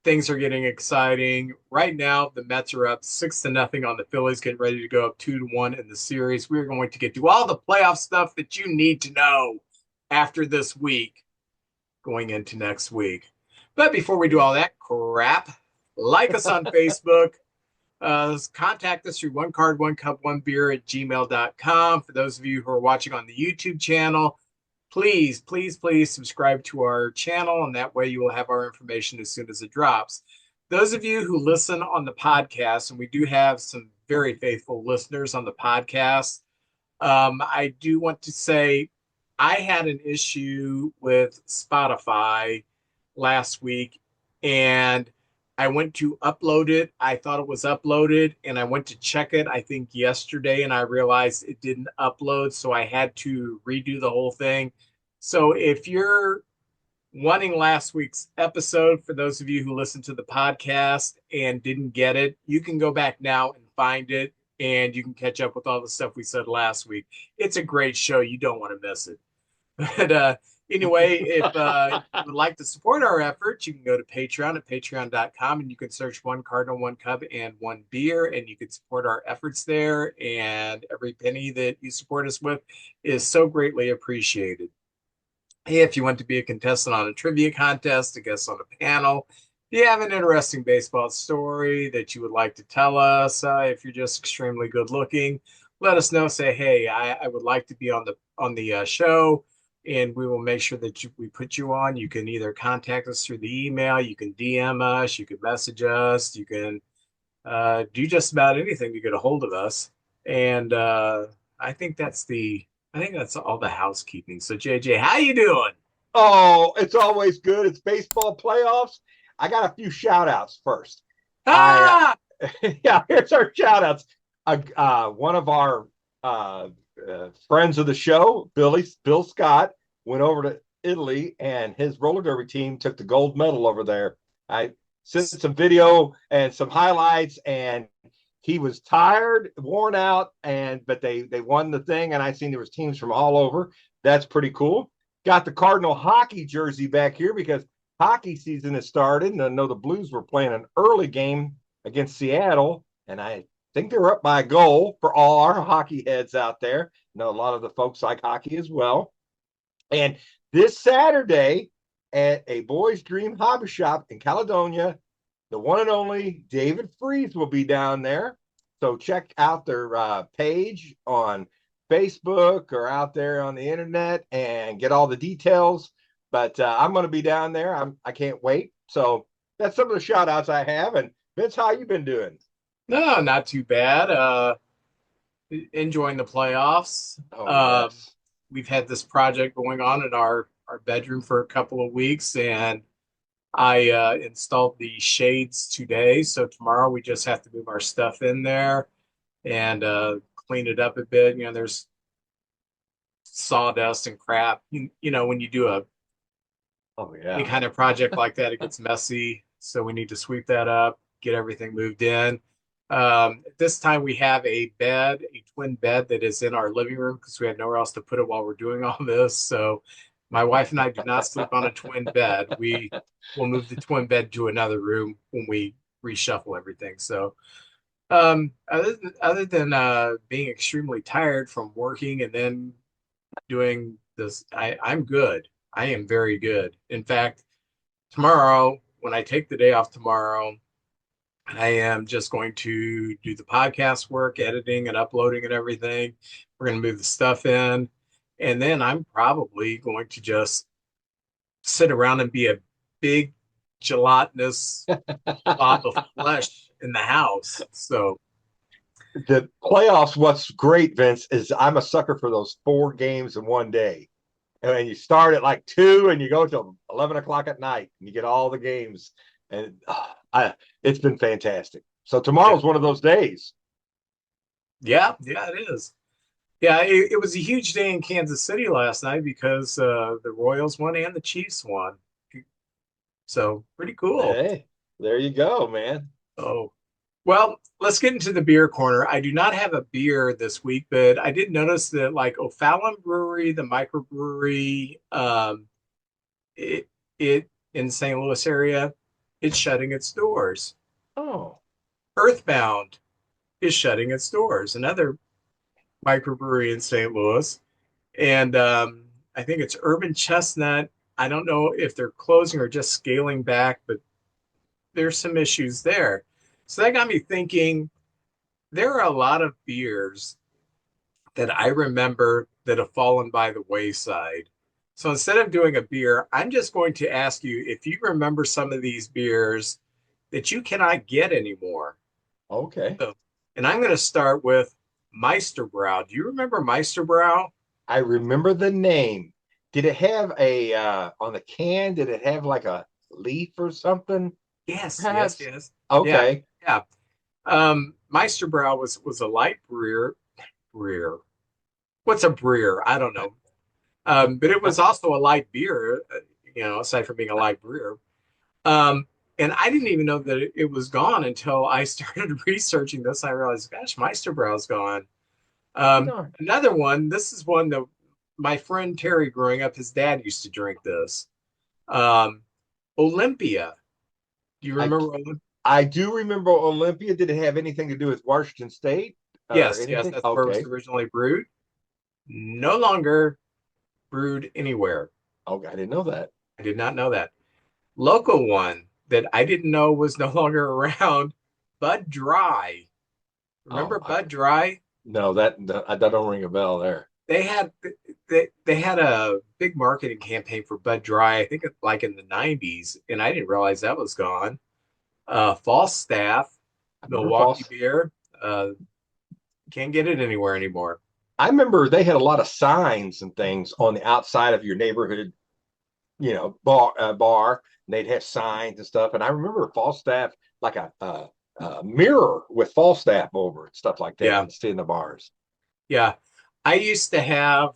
things are getting exciting. Right now, the Mets are up 6-0 on the Phillies, getting ready to go up 2-1 in the series. We're going to get to all the playoff stuff that you need to know after this week, going into next week. But before we do all that crap, like us on Facebook. Contact us through one card, one cup, one beer at gmail.com. For those of you who are watching on the YouTube channel, please, please, please subscribe to our channel, and that way you will have our information as soon as it drops. Those of you who listen on the podcast, and we do have some very faithful listeners on the podcast, I do want to say I had an issue with Spotify last week, and I went to upload it. I thought it was uploaded, and I went to check it, I think yesterday, and I realized it didn't upload. So I had to redo the whole thing. So if you're wanting last week's episode, for those of you who listened to the podcast and didn't get it, you can go back now and find it, and you can catch up with all the stuff we said last week. It's a great show. You don't want to miss it. But anyway, if you would like to support our efforts, you can go to Patreon at patreon.com, and you can search one Cardinal, one cup, and one beer, and you can support our efforts there. And every penny that you support us with is so greatly appreciated. Hey, if you want to be a contestant on a trivia contest, a guest on a panel, if you have an interesting baseball story that you would like to tell us, if you're just extremely good looking, let us know. Say, hey, I would like to be on the show, and we will make sure that we put you on. You can either contact us through the email, you can DM us, you can message us, you can do just about anything to get a hold of us. And I think that's all the housekeeping. So JJ, how you doing? Oh, it's always good. It's baseball playoffs. I got a few shout outs first. I Ah, Yeah, here's our shout outs. One of our friends of the show, Bill Scott, went over to Italy, and his roller derby team took the gold medal over there. I sent some video and some highlights, and he was tired, worn out, but they won the thing, and I seen there was teams from all over. That's pretty cool. Got the Cardinal hockey jersey back here because hockey season has started, and I know the Blues were playing an early game against Seattle, and I think they were up by a goal for all our hockey heads out there. I know a lot of the folks like hockey as well. And this Saturday at a Boys Dream Hobby Shop in Caledonia, the one and only David Freeze will be down there. So check out their page on Facebook or out there on the internet and get all the details. But I'm going to be down there. I can't wait. So that's some of the shout outs I have. And Vince, how you been doing? no, not too bad. Enjoying the playoffs. Oh, Um, yes. we've had this project going on in our bedroom for a couple of weeks, and I installed the shades today. So tomorrow we just have to move our stuff in there and clean it up a bit. You know, there's sawdust and crap. You know, when you do Oh, any yeah. kind of project like that, it gets messy. So we need to sweep that up, get everything moved in. At this time, we have a bed, a twin bed that is in our living room because we had nowhere else to put it while we're doing all this. So my wife and I do not sleep on a twin bed. We will move the twin bed to another room when we reshuffle everything. So other than being extremely tired from working and then doing this, I'm good. I am very good. In fact, tomorrow, when I take the day off tomorrow, I am just going to do the podcast work, editing and uploading and everything. We're going to move the stuff in. And then I'm probably going to just sit around and be a big gelatinous blob of flesh in the house. So, The playoffs, what's great, Vince, is I'm a sucker for those 4 games in one day. And you start at like 2 and you go till 11 o'clock at night and you get all the games. And it's been fantastic. So yeah, tomorrow's one of those days. yeah, it is. Yeah, it was a huge day in Kansas City last night because the Royals won and the Chiefs won. So, pretty cool. Hey, there you go, man. Oh, well, let's get into the beer corner. I do not have a beer this week, but I did notice that like O'Fallon Brewery, the microbrewery, it in St. Louis area It's shutting its doors. Oh, Earthbound is shutting its doors. Another microbrewery in St. Louis. And I think it's Urban Chestnut. I don't know if they're closing or just scaling back, but there's some issues there. So that got me thinking there are a lot of beers that I remember that have fallen by the wayside. So instead of doing a beer, I'm just going to ask you if you remember some of these beers that you cannot get anymore. okay. So, and I'm going to start with Meisterbrow. Do you remember Meisterbrow? I remember the name. Did it have a on the can? Did it have like a leaf or something? Yes, yes, Perhaps. yes. Yeah, Okay. yeah. Meisterbrow was a light brewer. Brewer. What's a brewer? I don't know. But it was also a light beer, aside from being a light brewer. Um, and I didn't even know that it was gone until I started researching this. I realized, gosh, Meisterbrau's gone. Darn. Another one, this is one that my friend Terry growing up, his dad used to drink this. Um, Olympia. Do you I remember Olympia? I do remember Olympia. Did it have anything to do with Washington State or Yes, yes, anything? that's where it was Okay. originally brewed. No longer brewed anywhere. Okay, I didn't know that. I did not know that. Local one that I didn't know was no longer around, Bud Dry. Oh, Remember Bud Dry? no, that don't ring a bell there. They had they had a big marketing campaign for Bud Dry, I think like in the 90s, and I didn't realize that was gone. Falstaff, I remember Milwaukee False. beer. Uh, can't get it anywhere anymore. I remember they had a lot of signs and things on the outside of your neighborhood, bar. And they'd have signs and stuff. And I remember Falstaff like a mirror with Falstaff over it, stuff like that. Yeah, You'd see in the bars. yeah. I used to have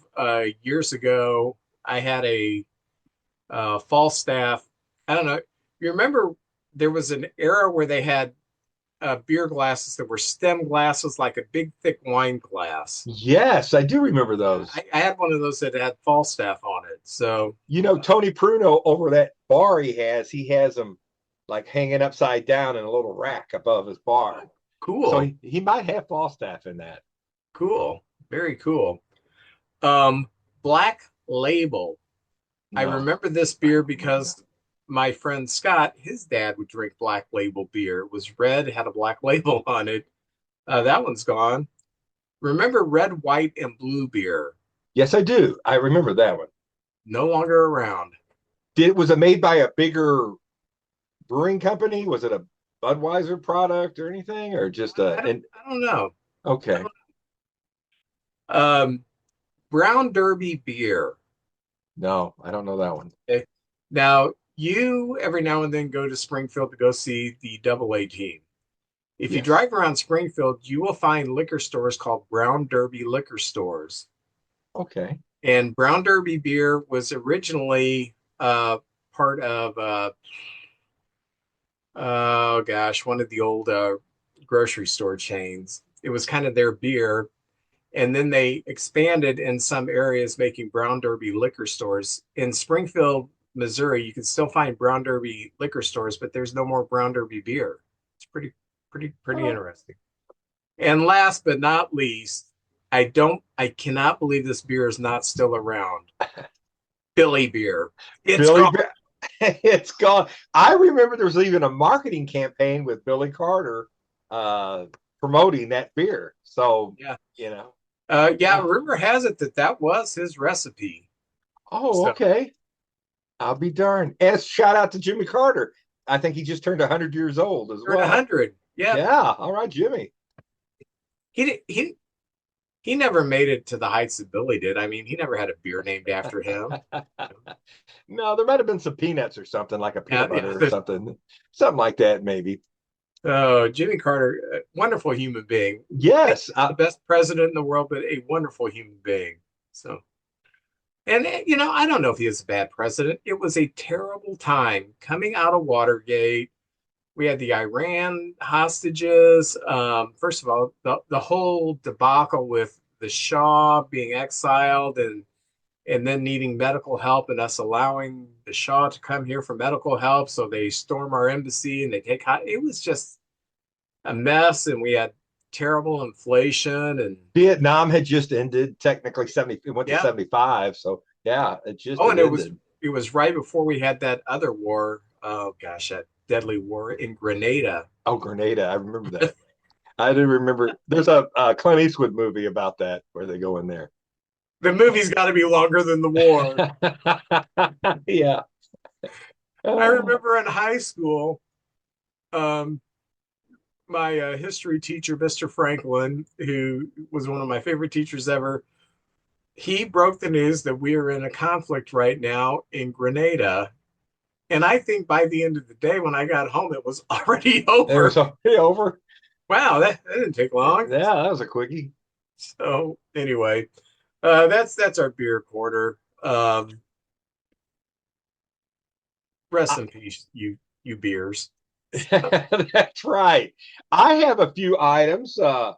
years ago. I had a Falstaff. I don't know. You remember there was an era where they had beer glasses that were stem glasses, like a big thick wine glass. Yes, I do remember Yeah, those. I had one of those that had Falstaff on it. So Tony Pruno over that bar he has them like hanging upside down in a little rack above his bar. So cool, he might have Falstaff in that. cool, very cool. Um, Black Label. I No, remember this I beer don't remember that. because my friend Scott, his dad would drink Black Label beer. It was red, had a black label on it. That one's gone. Remember red, white, and blue beer? Yes, I do. I remember that one. No longer around. Was it made by a bigger brewing company? Was it a Budweiser product or anything, or just I don't, I don't know. I okay? don't, Brown Derby beer. No, I don't know that one. Okay. Now, you every now and then go to Springfield to go see the Double A team. If you Yes. drive around Springfield, you will find liquor stores called Brown Derby liquor stores. Okay. And Brown Derby beer was originally part of, oh gosh, one of the old grocery store chains. It was kind of their beer. And then they expanded in some areas, making Brown Derby liquor stores. In Springfield, Missouri, you can still find Brown Derby liquor stores, but there's no more Brown Derby beer. It's pretty Oh, interesting. And last but not least, I cannot believe this beer is not still around. Billy beer. It's Billy, gone. it's gone. I remember there was even a marketing campaign with Billy Carter uh, promoting that beer. So, Yeah. you know, Yeah, yeah. rumor has it that that was his recipe. Oh, So, okay. I'll be darned. And shout out to Jimmy Carter. I think he just turned 100 years old as turned well. 100. Yeah. Yeah. All right, Jimmy. He he he never made it to the heights that Billy did. I mean, he never had a beer named after him. No, there might have been some peanuts or something, like a Yeah, peanut yeah. butter or something. Something like that, maybe. Oh, Jimmy Carter, wonderful human being. Maybe Yes. not the best president in the world, but a wonderful human being. So, and I don't know if he was a bad president. It was a terrible time coming out of Watergate. We had the Iran hostages. First of all, the whole debacle with the Shah being exiled and then needing medical help and us allowing the Shah to come here for medical help. So they storm our embassy and they take it was just a mess. And we had terrible inflation and Vietnam had just ended, technically 70, it went to yeah. 75. So yeah, it just Oh, had and ended. it was right before we had that other war. Oh gosh, that deadly war in Grenada. Oh, Grenada. I remember that. I do remember there's a Clint Eastwood movie about that where they go in there. The movie's got to be longer than the war. Yeah. I Oh, remember in high school, um, my history teacher, Mr. Franklin, who was one of my favorite teachers ever, he broke the news that we are in a conflict right now in Grenada. And I think by the end of the day, when I got home, it was already it was over. already over. Wow, that didn't take Yeah, long. that was a quickie. So anyway, that's our beer quarter. Rest in peace, you beers. That's right. I have a few items uh,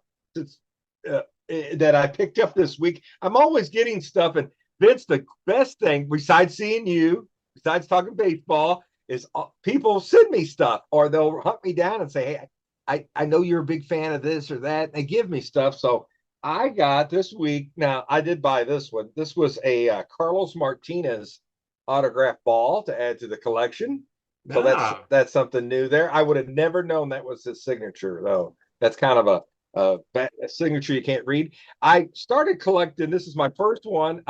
that I picked up this week. I'm always getting stuff, and Vince, the best thing besides seeing you, besides talking baseball, is people send me stuff, or they'll hunt me down and say, "Hey, I know you're a big fan of this or that." And they give me stuff. So I got this week. Now I did buy this one. This was a Carlos Martinez autograph ball to add to the collection. So Ah, that's something new there. I would have never known that was his signature, though. That's kind of a signature you can't read. I started collecting. This is my first one.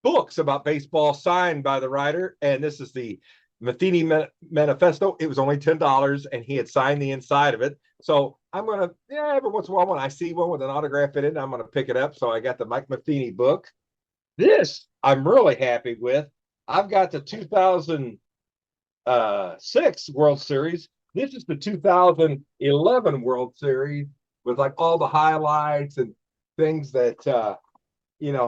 Books about baseball signed by the writer, and this is the Matheny Manifesto. It was only $10, and he had signed the inside of it. So I'm gonna, yeah, every once in a while when I see one with an autograph in it, I'm gonna pick it up. So I got the Mike Matheny book. This I'm really happy with. I've got the 2006 World Series. This is the 2011 World Series with like all the highlights and things that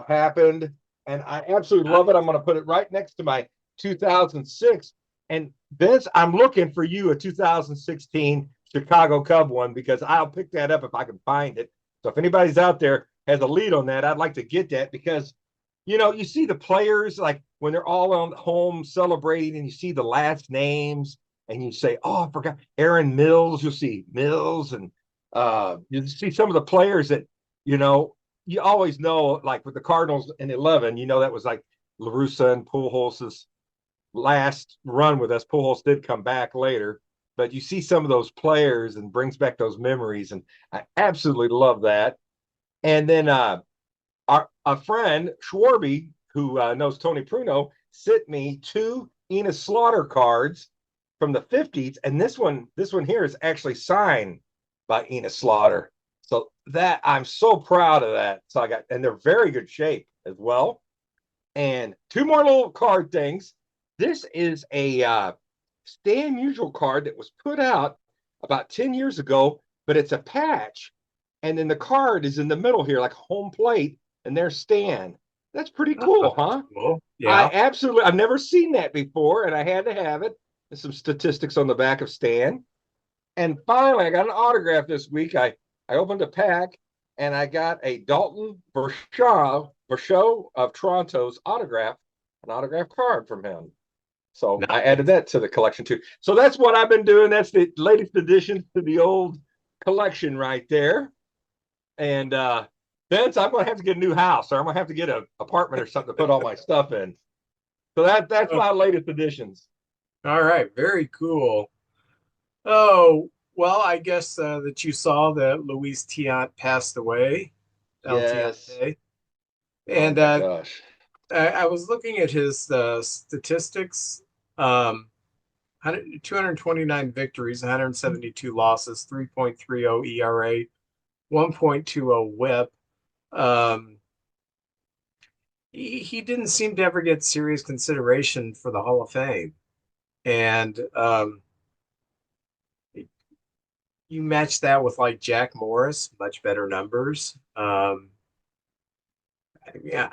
happened. And I absolutely love it. I'm going to put it right next to my 2006. And Vince, I'm looking for you a 2016 Chicago Cub one because I'll pick that up if I can find it. So if anybody's out there has a lead on that, I'd like to get that because you see the players like when they're all on home celebrating and you see the last names and you say, oh, I forgot Aaron Mills. You'll see Mills and you see some of the players that, you know, you always know, like with the Cardinals in 11, that was like LaRussa and Pujols' last run with us. Pujols did come back later, but you see some of those players and brings back those memories. And I absolutely love that. And then a friend, Schwarby, who knows Tony Pruno, sent me two Enos Slaughter cards from the 50s. And this one here is actually signed by Enos Slaughter. So that I'm so proud of that. So and they're very good shape as well. And two more little card things. This is a Stan Musial card that was put out about 10 years ago, but it's a patch. And then the card is in the middle here, like home plate, and there's Stan. That's pretty oh, cool, that's huh? cool. Yeah. I've never seen that before, and I had to have it. There's some statistics on the back of Stan. And finally, I got an autograph this week. I opened a pack and I got a Dalton Varsho of Toronto's an autograph card from him. So I added Nice. that to the collection too. So that's what I've been doing. That's the latest addition to the old collection right there. And Vince, I'm going to have to get a new house, or I'm going to have to get an apartment or something to put all my stuff in. So that's Oh, my latest additions. all right. Very cool. Oh, well, I guess that you saw that Luis Tiant passed away, El Yes. Tiante. Oh And my gosh. I was looking at his statistics. Um, 229 victories, 172 losses, 3.30 ERA, 1.20 WHIP. Um, he didn't seem to ever get serious consideration for the Hall of Fame. And you match that with like Jack Morris, much better numbers. Yeah,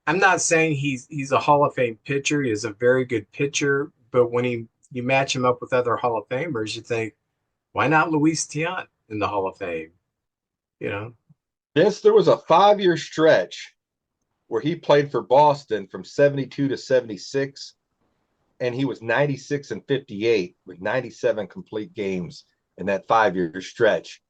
I'm not saying he's a Hall of Fame pitcher. He is a very good pitcher, but when you match him up with other Hall of Famers, you think, why not Luis Tiant in the Hall of Fame? You know? There was a 5-year stretch where he played for Boston from 72 to 76, and he was 96 and 58 with 97 complete games in that 5 year stretch.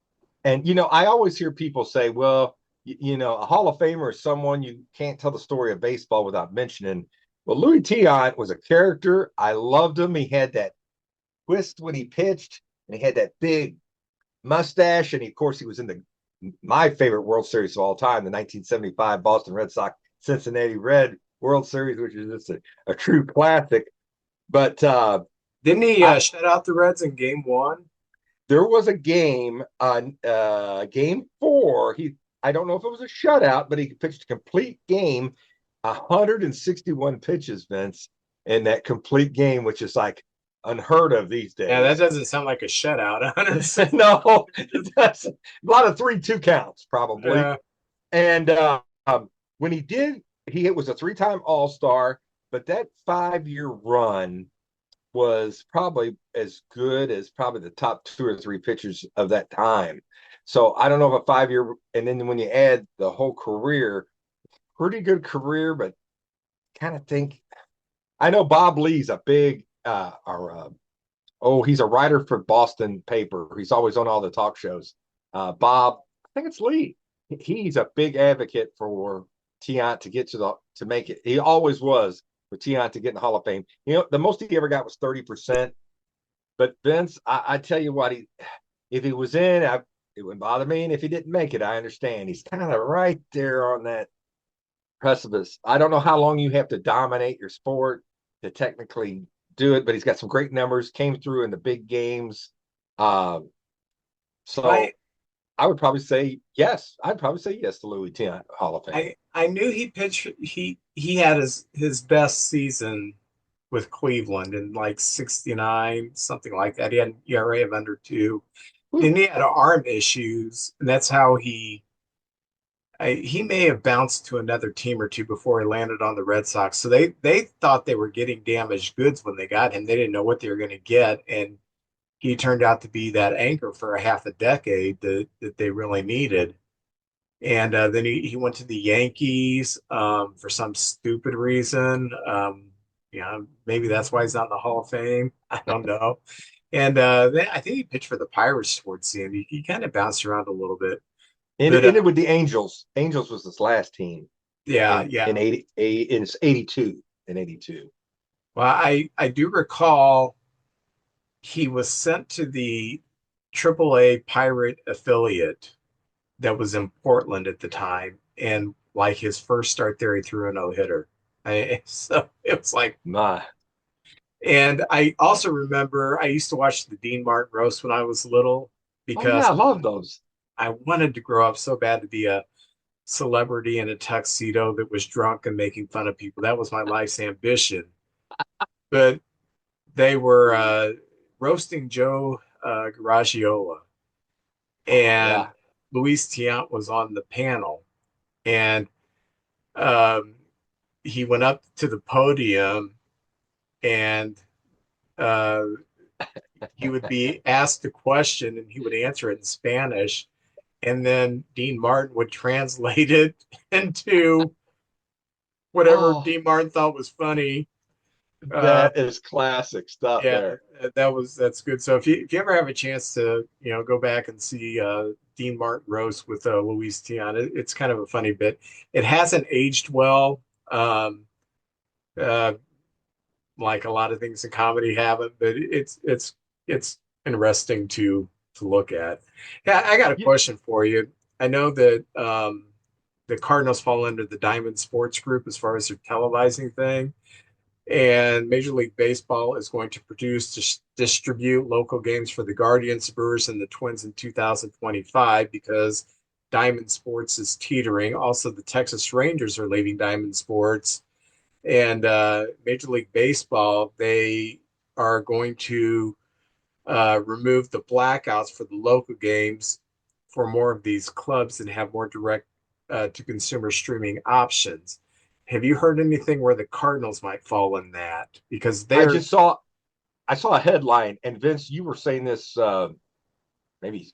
And, I always hear people say, well, a Hall of Famer is someone you can't tell the story of baseball without mentioning. Well, Louis Tiant was a character. I loved him. He had that twist when he pitched, and he had that big mustache. And of course, he was in my favorite World Series of all time, the 1975 Boston Red Sox Cincinnati Red World Series, which is just a true classic. But Didn't he shut out the Reds in game one? there was a game on game four. I don't know if it was a shutout, but he pitched a complete game, 161 pitches, Vince, in that complete game, which is like unheard of these Yeah, that days. doesn't sound like a shutout. 160. No, that's a lot of 3-2 counts, probably. Uh, And when he was a three-time All-Star, but that 5 year run was probably as good as probably the top two or three pitchers of that time. So I don't know if a 5 year, and then when you add the whole career, pretty good career, but kind of think I know Bob Lee's a big he's a writer for Boston paper. He's always on all the talk shows. Bob, I think it's Lee. He's a big advocate for Tiant to get to make it. He always was for Tiant to get in the Hall of Fame. The most he ever got was 30%. But Vince, I tell you what, if he was in, it wouldn't bother me. And if he didn't make it, I understand. He's kind of right there on that precipice. I don't know how long you have to dominate your sport to technically do it, but he's got some great numbers, came through in the big games. Um, so I I would probably say yes. I'd probably say yes to Louis Tiant Hall of Fame. I knew he pitched. He had his best season with Cleveland in like 69, something like that. He had an ERA of under two. Whew. Then he had arm issues, and that's how he may have bounced to another team or two before he landed on the Red Sox. So they thought they were getting damaged goods when they got him. They didn't know what they were going to get, and he turned out to be that anchor for a half a decade that they really needed. And then he went to the Yankees for some stupid reason. Maybe that's why he's not in the Hall of Fame. I don't know. And then I think he pitched for the Pirates towards the end. He kind of bounced around a little bit, And it but ended with the Angels. Angels was his last team yeah, in yeah. 82. In 82. Well, I do recall he was sent to the AAA Pirate affiliate that was in Portland at the time, and like his first start there, he threw a no hitter. So it was like, My. and I also remember I used to watch the Dean Martin roast when I was little Oh yeah, because I love those. I wanted to grow up so bad to be a celebrity in a tuxedo that was drunk and making fun of people. That was my life's ambition. But they were roasting Joe Garagiola, Oh and yeah. Luis Tiant was on the panel, and um, he went up to the podium, and uh, he would be asked a question, and he would answer it in Spanish, and then Dean Martin would translate it into whatever Oh, Dean Martin thought was funny. Uh, that is classic stuff yeah, there. that's good. So if you ever have a chance to go back and see Dean Martin roast with Luis Tiant, it's kind of a funny bit. It hasn't aged well, uh, like a lot of things in comedy haven't, but it's interesting to look at. Yeah, I got a You, question for you. I know that the Cardinals fall under the Diamond Sports Group as far as their televising thing. And Major League Baseball is going to distribute local games for the Guardians, Spurs, and the Twins in 2025 because Diamond Sports is teetering. Also, the Texas Rangers are leaving Diamond Sports, and Major League Baseball, they are going to remove the blackouts for the local games for more of these clubs and have more direct to consumer streaming options. Have you heard anything where the Cardinals might fall in that? Because I they're just saw I saw a headline, and Vince, you were saying this maybe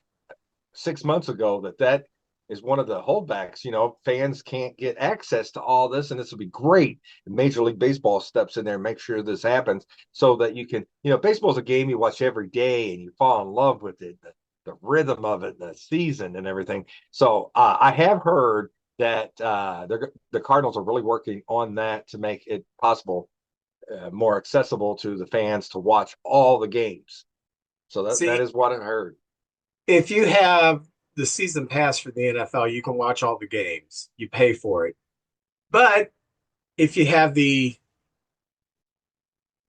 6 months ago that is one of the holdbacks. Fans can't get access to all this, and this would be great. Major League Baseball steps in there and makes sure this happens so that you can, baseball's a game you watch every day and you fall in love with it, the rhythm of it, the season, and everything. So I have heard that the Cardinals are really working on that to make it possible, more accessible to the fans to watch all the games. So that See, is what I heard. if you have the season pass for the NFL, you can watch all the games. You pay for it. But if you have the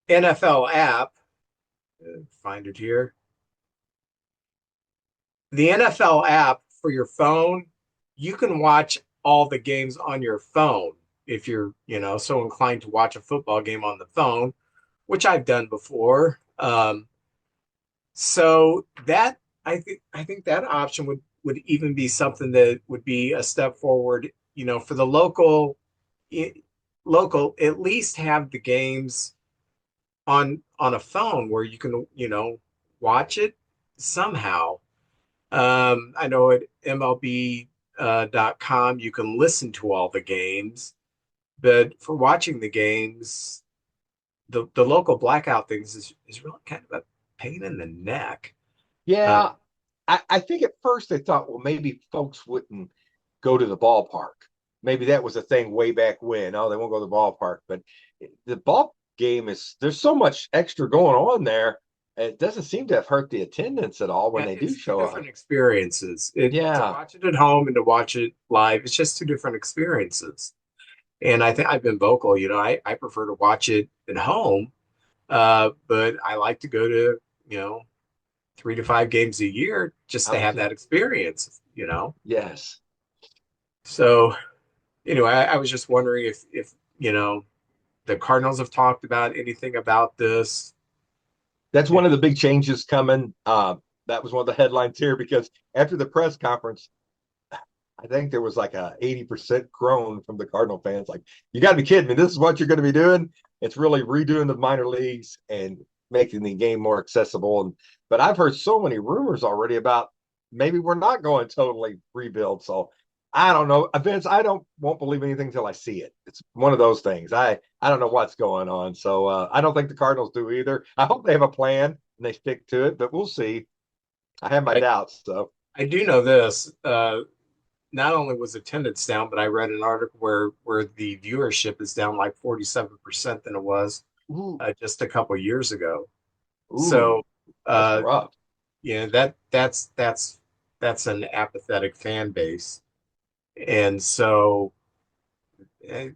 NFL app, find it here, the NFL app for your phone, you can watch all the games on your phone if you're, so inclined to watch a football game on the phone, which I've done before. So that I think that option would even be something that would be a step forward, for the local at least have the games on a phone where you can, watch it somehow. I know at MLB.com you can listen to all the games, but for watching the games, the local blackout things is really kind of a pain in the neck. Uh, Yeah, I think at first they thought, well, maybe folks wouldn't go to the ballpark. Maybe that was a thing way back when. Oh, they won't go to the ballpark. But the ball game there's so much extra going on there. It doesn't seem to have hurt the attendance at all when yeah, they do it's two show up. different experiences. To Yeah, watch it at home and to watch it live, it's just two different experiences. And I think I've been vocal, I prefer to watch it at home, but I like to go to, 3 to 5 games a year just to I'm have too. that experience. Yes. So anyway, I was just wondering if the Cardinals have talked about anything about this. That's one of the big changes coming. That was one of the headlines here because after the press conference, I think there was like a 80% groan from the Cardinal fans. Like, you got to be kidding me. This is what you're going to be doing. It's really redoing the minor leagues and making the game more accessible. But I've heard so many rumors already about maybe we're not going totally rebuild. So I don't know. Vince, I won't believe anything until I see it. It's one of those things. I don't know what's going on. So I don't think the Cardinals do either. I hope they have a plan and they stick to it, but we'll see. I have my I, doubts. So I do know this. Not only was attendance down, but I read an article where the viewership is down like 47% than it was ooh, just a couple years ago. ooh, So that's uh, rough. that's an apathetic fan base, and so eh,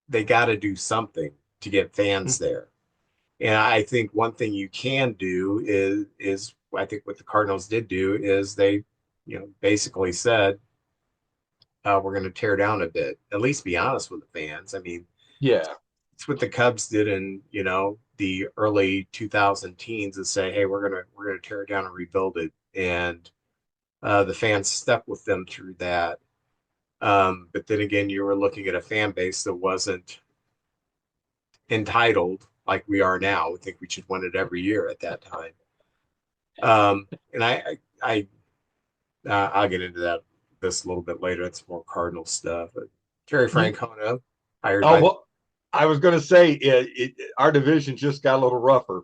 they got to do something to get fans there. And I think one thing you can do is I think what the Cardinals did do is they, basically said we're going to tear down a bit. At least be honest with the fans. I mean, Yeah. it's what the Cubs did in the early 2000 teens and say, hey, we're gonna tear it down and rebuild it, and the fans stuck with them through that. But then again, you were looking at a fan base that wasn't entitled like we are now. We think we should win it every year at that time. And I'll get into this a little bit later. It's more Cardinal stuff. But Terry You, Francona hired oh by well, I was going to say our division just got a little rougher.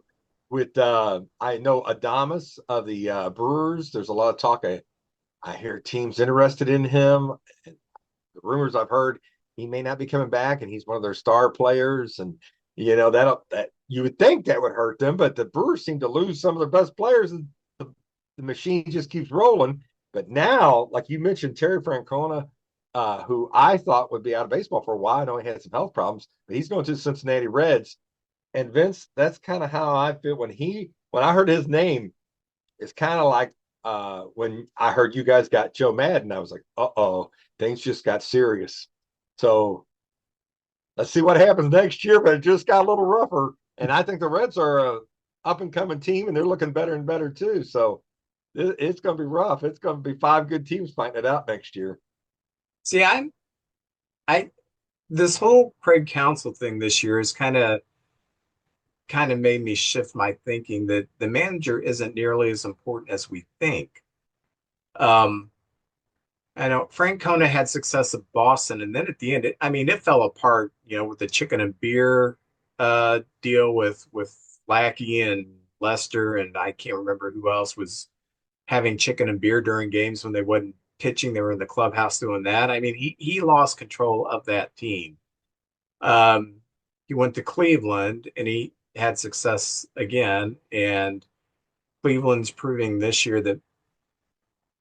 With I know Adamas of the Brewers. There's a lot of talk. I hear teams interested in him. The rumors I've heard, he may not be coming back, and he's one of their star players. And that you would think that would hurt them, but the Brewers seem to lose some of their best players, and the machine just keeps rolling. But now, like you mentioned, Terry Francona, who I thought would be out of baseball for a while. I know he had some health problems, but he's going to the Cincinnati Reds. And Vince, that's kind of how I feel when I heard his name. It's kind of like when I heard you guys got Joe Madden. I was like, oh, things just got serious. So let's see what happens next year. But it just got a little rougher, and I think the Reds are a up and coming team, and they're looking better and better too. So it's going to be rough. It's going to be five good teams fighting it out next year. see, I this whole Craig Counsell thing this year has kind of made me shift my thinking that the manager isn't nearly as important as we think. Um, I know Frank Kona had success at Boston, and then at the end, it fell apart. With the chicken and beer deal with Lackey and Lester, and I can't remember who else was having chicken and beer during games when they wasn't pitching. They were in the clubhouse doing that. He lost control of that team. Um, he went to Cleveland, and he had success again. And Cleveland's proving this year that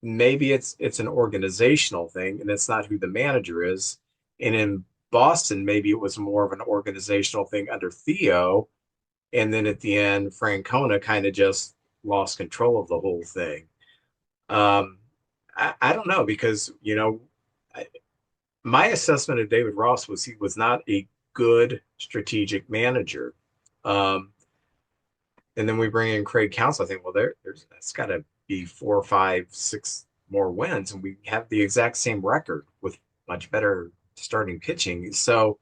maybe it's an organizational thing and it's not who the manager is. And in Boston, maybe it was more of an organizational thing under Theo. And then at the end, Francona kind of just lost control of the whole thing. Um, I don't know because, I, my assessment of David Ross was he was not a good strategic manager. Um, and then we bring in Craig Counsell. I think, well, there's that's got to be 4, 5, 6 more wins, and we have the exact same record with much better starting pitching. So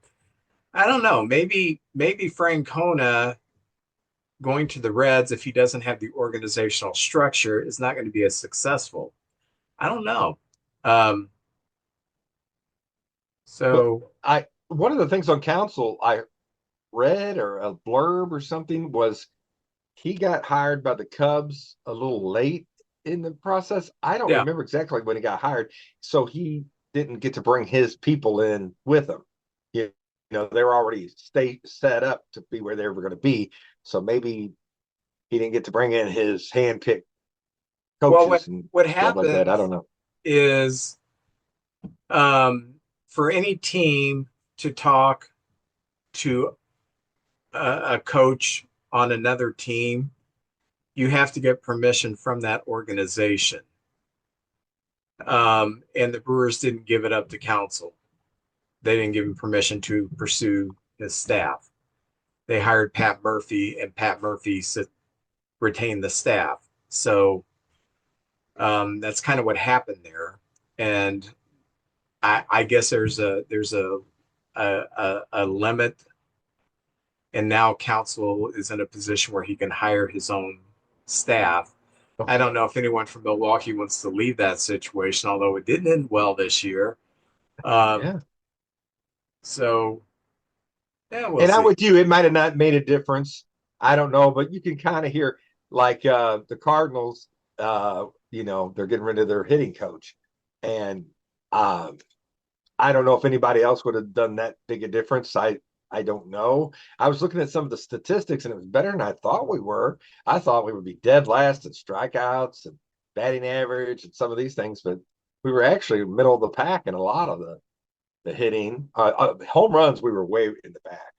I don't know. Maybe Francona going to the Reds if he doesn't have the organizational structure is not going to be as successful. I don't know. Um, But so I one of the things on council I read or a blurb or something was he got hired by the Cubs a little late in the process. I don't yeah. remember exactly when he got hired, so he didn't get to bring his people in with him. They were already set up to be where they were going to be. So maybe he didn't get to bring in his handpicked Well, what coaches and what stuff like that. I happens don't know. is for any team to talk to a coach on another team, you have to get permission from that organization. And the Brewers didn't give it up to council. They didn't give him permission to pursue his staff. They hired Pat Murphy, and Pat Murphy retained the staff. So that's kind of what happened there. And I guess there's a limit, and now council is in a position where he can hire his own staff. I don't know if anyone from Milwaukee wants to leave that situation, although it didn't end well this year. Um, Yeah. so yeah, we'll And I'm see. with you. It might have not made a difference. I don't know, but you can kind of hear like the Cardinals, they're getting rid of their hitting coach. And um, I don't know if anybody else would have done that big a difference. I don't know. I was looking at some of the statistics and it was better than I thought we were. I thought we would be dead last in strikeouts and batting average and some of these things, but we were actually middle of the pack in a lot of the hitting. Home runs, we were way in the back.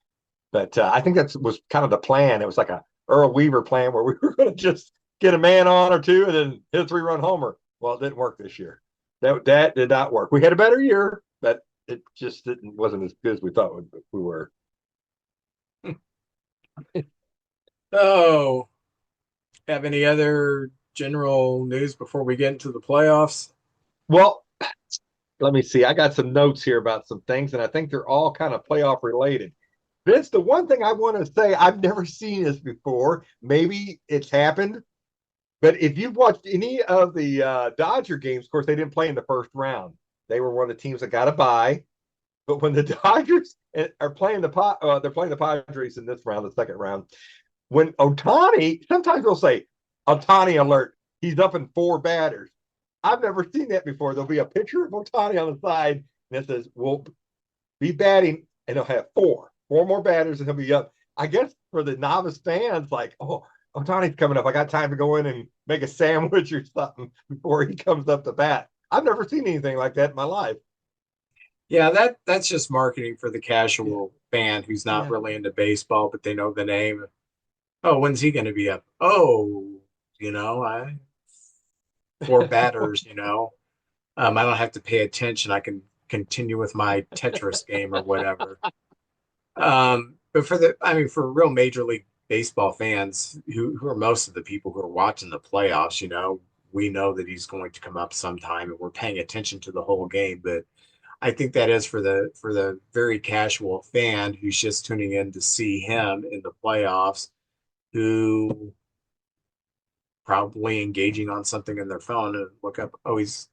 But I think that was kind of the plan. It was like a Earl Weaver plan where we were going to just get a man on or two and then hit a 3-run homer. Well, it didn't work this year. That did not work. We had a better year, but it just wasn't as good as we thought we were. So, have any other general news before we get into the playoffs? Well, let me see. I got some notes here about some things, and I think they're all kind of playoff related. Vince, the one thing I want to say, I've never seen this before. Maybe it's happened, but if you've watched any of the Dodger games, of course, they didn't play in the first round. They were one of the teams that got a bye. But when the Dodgers are playing they're playing the Padres in this round, the second round. When Otani, sometimes they'll say Otani alert. He's up in 4 batters. I've never seen that before. There'll be a picture of Otani on the side, and it says, "We'll be batting," and they'll have four more batters, and he'll be up. I guess for the novice fans, like, oh, Otani's coming up. I got time to go in and make a sandwich or something before he comes up to bat. I've never seen anything like that in my life. Yeah, that's just marketing for the Yeah, casual fan who's not yeah. really into baseball, but they know the name. Oh, when's he going to be up? Oh, I 4 batters. I don't have to pay attention. I can continue with my Tetris game or whatever. But for real Major League Baseball fans who are most of the people who are watching the playoffs, we know that he's going to come up sometime and we're paying attention to the whole game. But I think that is for the very casual fan who's just tuning in to see him in the playoffs, who probably engaging on something in their phone and look up, oh, he's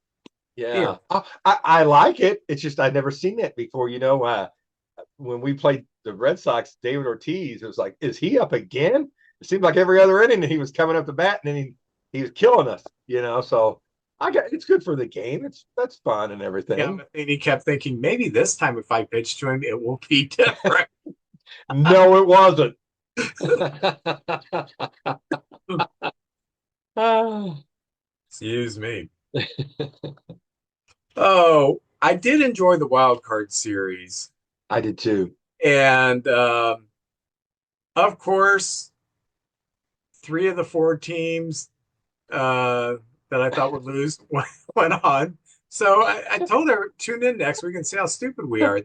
Yeah. Here. I like it. It's just I'd never seen that before. When we played the Red Sox, David Ortiz, it was like, is he up again? It seemed like every other inning he was coming up the bat and then he was killing us. So it's good for the game. That's fun and Yeah, everything. but then he kept thinking maybe this time if I pitch to him, it will be different. No, it wasn't. Excuse me. Oh, I did enjoy the wild card series. I did too. And of course, three of the four teams that I thought would lose went on. So I told her, tune in next week and see how stupid we are.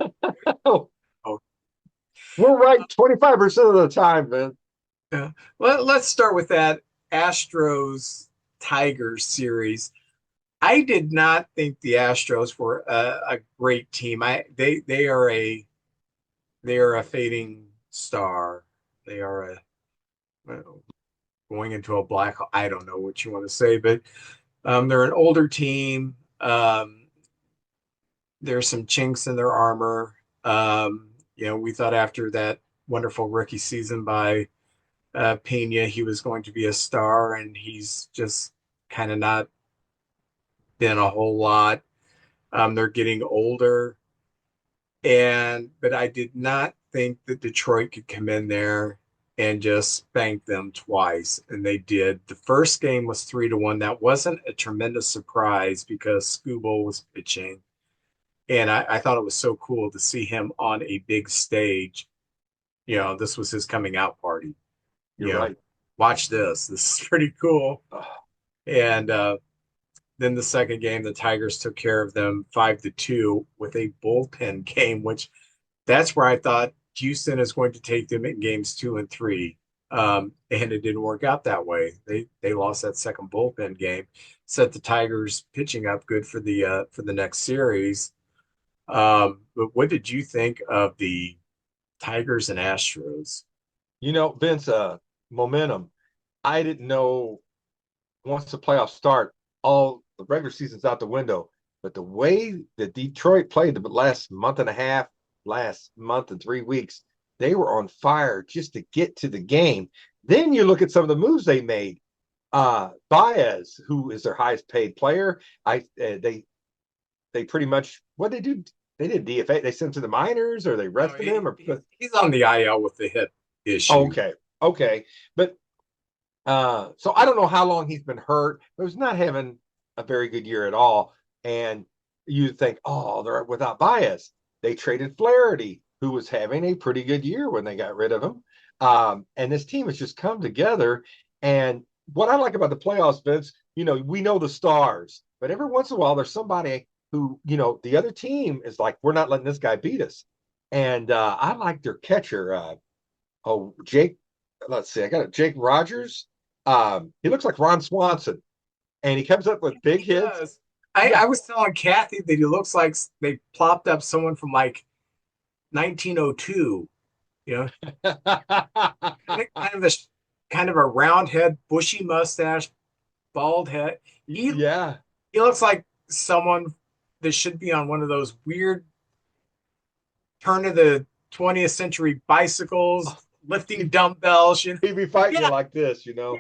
Oh, Oh, we're right 25% of the time, man. yeah. Let's start with that Astros Tigers series. I did not think the Astros were a great team. They are a fading star. They are a well, going into a black hole. I don't know what you want to say, but they're an older team. There's some chinks in their armor. We thought after that wonderful rookie season by Pena, he was going to be a star, and he's just kind of not been a whole lot. They're getting older, but I did not think that Detroit could come in there and just spank them twice, and they did. The first game was 3-1. That wasn't a tremendous surprise because Scooble was pitching, and I thought it was so cool to see him on a big stage. This was his coming out party. You're You know, right. watch this. This is pretty cool. And then the second game, the Tigers took care of them 5-2 with a bullpen game, which that's where I thought Houston is going to take them in games 2 and 3. And it didn't work out that way. They lost that second bullpen game, set the Tigers pitching up good for the next series. But what did you think of the Tigers and Astros? Vince, momentum. I didn't know once the playoffs start, all the regular season's out the window. But the way that Detroit played the last month and a half, last month and 3 weeks, they were on fire just to get to the game. Then you look at some of the moves they made. Baez, who is their highest paid player, they pretty much what they do. They did DFA. They sent him to the minors, or they No, rested him, or he's on the IL with the hip issue. okay, okay. But so I don't know how long he's been hurt, but he's not having a very good year at all. And you think, oh, they're without bias. They traded Flaherty, who was having a pretty good year when they got rid of him. And this team has just come together. And what I like about the playoffs, Vince, we know the stars, but every once in a while there's somebody who, the other team is like, we're not letting this guy beat us. And I like their catcher, Jake. Let's see, I got it. Jake Rogers. He looks like Ron Swanson, and he comes up with big He hits. does. Yeah, I was telling Kathy that he looks like they plopped up someone from like 1902. You know, kind of a kind of a round head, bushy mustache, bald head. He yeah, he looks like someone that should be on one of those weird turn of the 20th century bicycles, lifting dumbbells. he'd be fighting you Yeah, like this. yeah.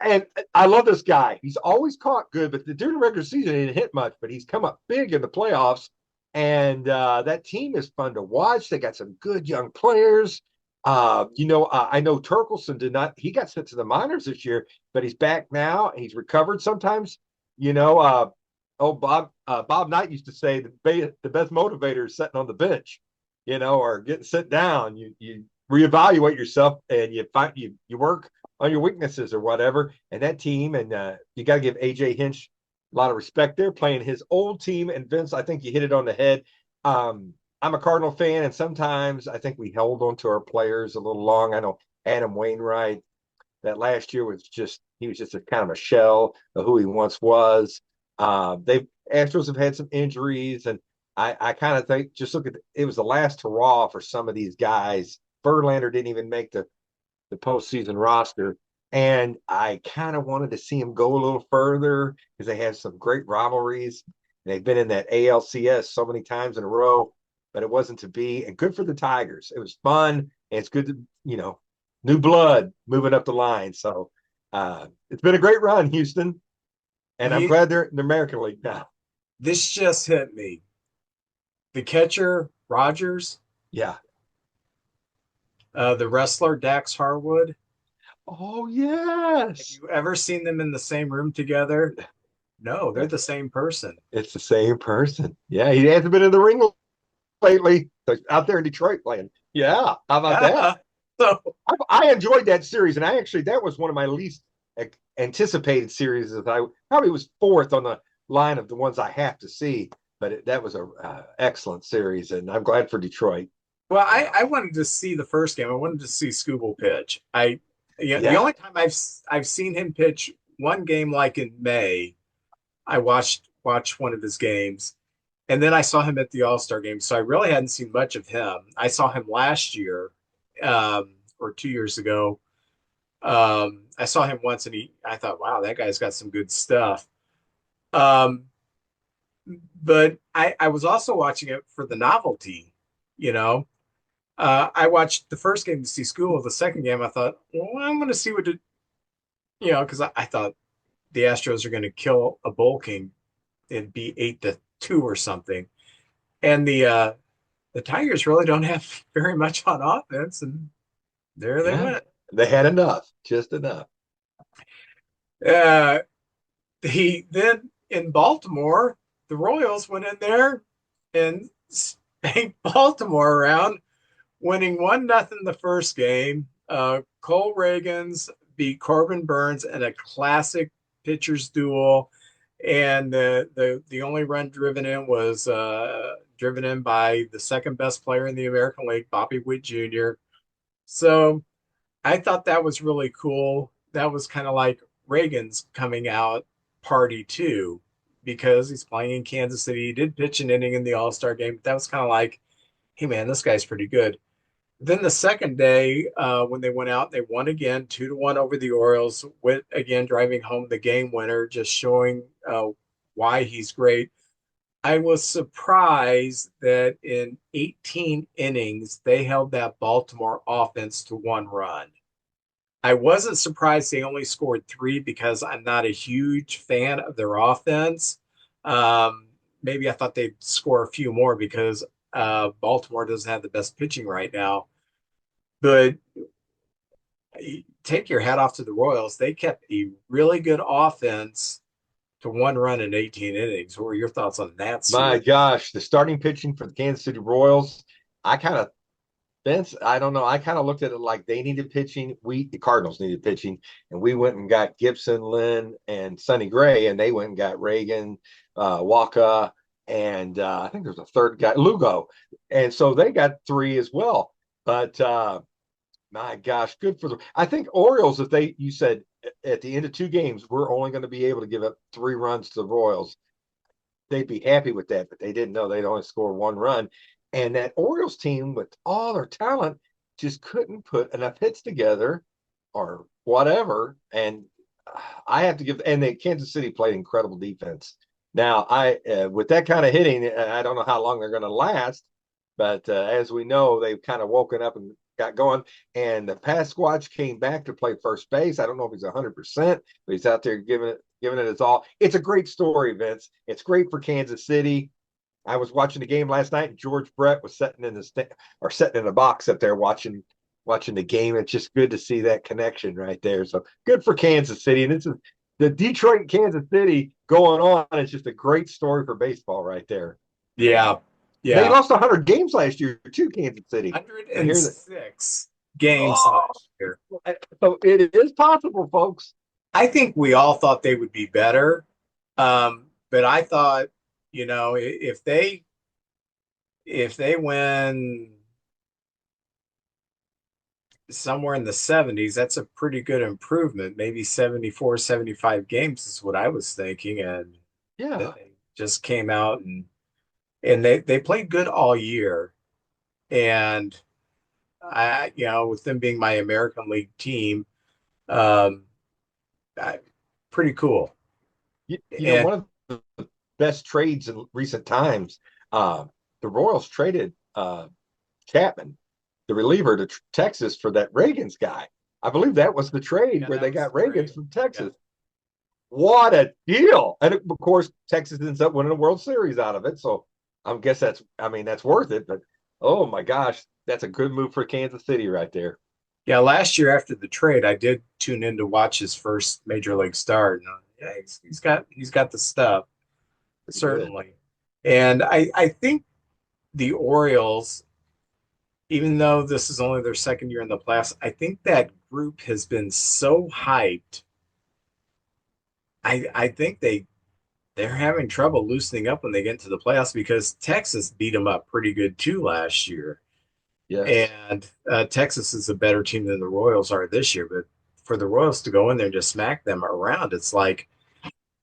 And I love this guy. He's always caught good, but during the regular season, he didn't hit much, but he's come up big in the playoffs. And that team is fun to watch. They got some good young players. I know Turkelson did not, he got sent to the minors this year, but he's back now. He's recovered sometimes. You know, Bob Knight used to say the best motivator is sitting on the bench, or getting sit down. You reevaluate yourself and you work on your weaknesses or whatever. And that team, and you got to give AJ Hinch a lot of respect. They're playing his old team. And Vince, I think you hit it on the head. I'm a Cardinal fan, and sometimes I think we held on to our players a little long. I know Adam Wainwright, that last year he was just a kind of a shell of who he once was. They've Astros have had some injuries, and I kind of think just look at it was the last hurrah for some of these guys. Verlander didn't even make the postseason roster. And I kind of wanted to see him go a little further because they have some great rivalries. They've been in that ALCS so many times in a row, but it wasn't to be. And good for the Tigers. It was fun, and it's good to, new blood moving up the line. So it's been a great run, Houston, and I'm You, glad they're in the American League now. this just hit me. The catcher, Rogers, Yeah. the wrestler, Dax Harwood. Oh Have yes. you ever seen them in the same room together? No, they're the same person. It's the same person. Yeah, he hasn't been in the ring lately. They're out there in Detroit playing. Yeah, how about that? Yeah. So I enjoyed that series, and that was one of my least anticipated series. As I probably was fourth on the line of the ones I have to see, but that was a excellent series, and I'm glad for Detroit. well, I wanted to see the first game. I wanted to see Scooble pitch. The Yeah, only time I've seen him pitch one game like in May, I watched one of his games, and then I saw him at the All-Star game. So I really hadn't seen much of him. I saw him last year, or 2 years ago. I saw him once, and I thought, wow, that guy's got some good stuff. Um, but I was also watching it for the novelty, you know. I watched the first game to see school. The second game, I thought, well, I'm going to see because I thought the Astros are going to kill a Bowl King and be 8-2 or something. And the Tigers really don't have very much on offense, and there they yeah, went. they had enough, just enough. Uh, he then in Baltimore, the Royals went in there and spanked Baltimore around, winning 1-0 the first game. Cole Reagans beat Corbin Burns in a classic pitchers duel, and the only run driven in was driven in by the second best player in the American League, Bobby Witt Jr. So I thought that was really cool. That was kind of like Reagan's coming out party too, because he's playing in Kansas City. He did pitch an inning in the All-Star game, but that was kind of like, hey man, this guy's pretty good. Then the second day, when they went out, they won again, 2-1 over the Orioles. Witt again driving home the game winner, just showing why he's great. I was surprised that in 18 innings they held that Baltimore offense to 1 run. I wasn't surprised they only scored three because I'm not a huge fan of their offense. Maybe I thought they'd score a few more because Baltimore doesn't have the best pitching right now. But take your hat off to the Royals. They kept a really good offense to 1 run in 18 innings. What were your thoughts on that My series? gosh, the starting pitching for the Kansas City Royals, I kind of Vince, I don't know. I kind of looked at it like they needed pitching. The Cardinals needed pitching, and we went and got Gibson, Lynn, and Sonny Gray, and they went and got Reagan, Waka, and I think there's a third guy, Lugo, and so they got three as well. But my gosh, good for them. I think Orioles, if you said at the end of two games, we're only going to be able to give up 3 runs to the Royals, they'd be happy with that, but they didn't know they'd only score 1 run. And that Orioles team, with all their talent, just couldn't put enough hits together or whatever. And I have to give, and the Kansas City played incredible defense. Now, with that kind of hitting, I don't know how long they're going to last, but as we know, they've kind of woken up and got going. And the Pasquatch came back to play first base. I don't know if he's 100%, but he's out there giving it his all. It's a great story, Vince. It's great for Kansas City. I was watching the game last night, and George Brett was sitting in the box up there watching the game. It's just good to see that connection right there. So good for Kansas City, and this is the Detroit and Kansas City going on. It's just a great story for baseball right there. Yeah, They yeah. lost 100 games last year too, Kansas City. I hear that. 106 games Oh, last year. so it is possible, folks. I think we all thought they would be better. But I thought, if they win somewhere in the 70s, that's a pretty good improvement. Maybe 74, 75 games is what I was thinking. And then Yeah. they just came out and they played good all year. And with them being my American League team, um, I, pretty cool. You know, And one of best trades in recent times. Uh, the Royals traded Chapman, the reliever, to Texas for that Reagans guy. I believe that was the trade Yeah, where that they was the got Reagans trade. from Yeah. Texas. What a deal! And of course, Texas ends up winning a World Series out of it. So I guess that's worth it. But oh my gosh, that's a good move for Kansas City right there. Yeah, last year after the trade, I did tune in to watch his first major league start. And, yeah, he's got the stuff, Pretty good. certainly. And I think the Orioles, even though this is only their second year in the playoffs, I think that group has been so hyped. I think they're having trouble loosening up when they get into the playoffs because Texas beat them up pretty good too last year. Yes. And Texas is a better team than the Royals are this year. But for the Royals to go in there and just smack them around, it's like,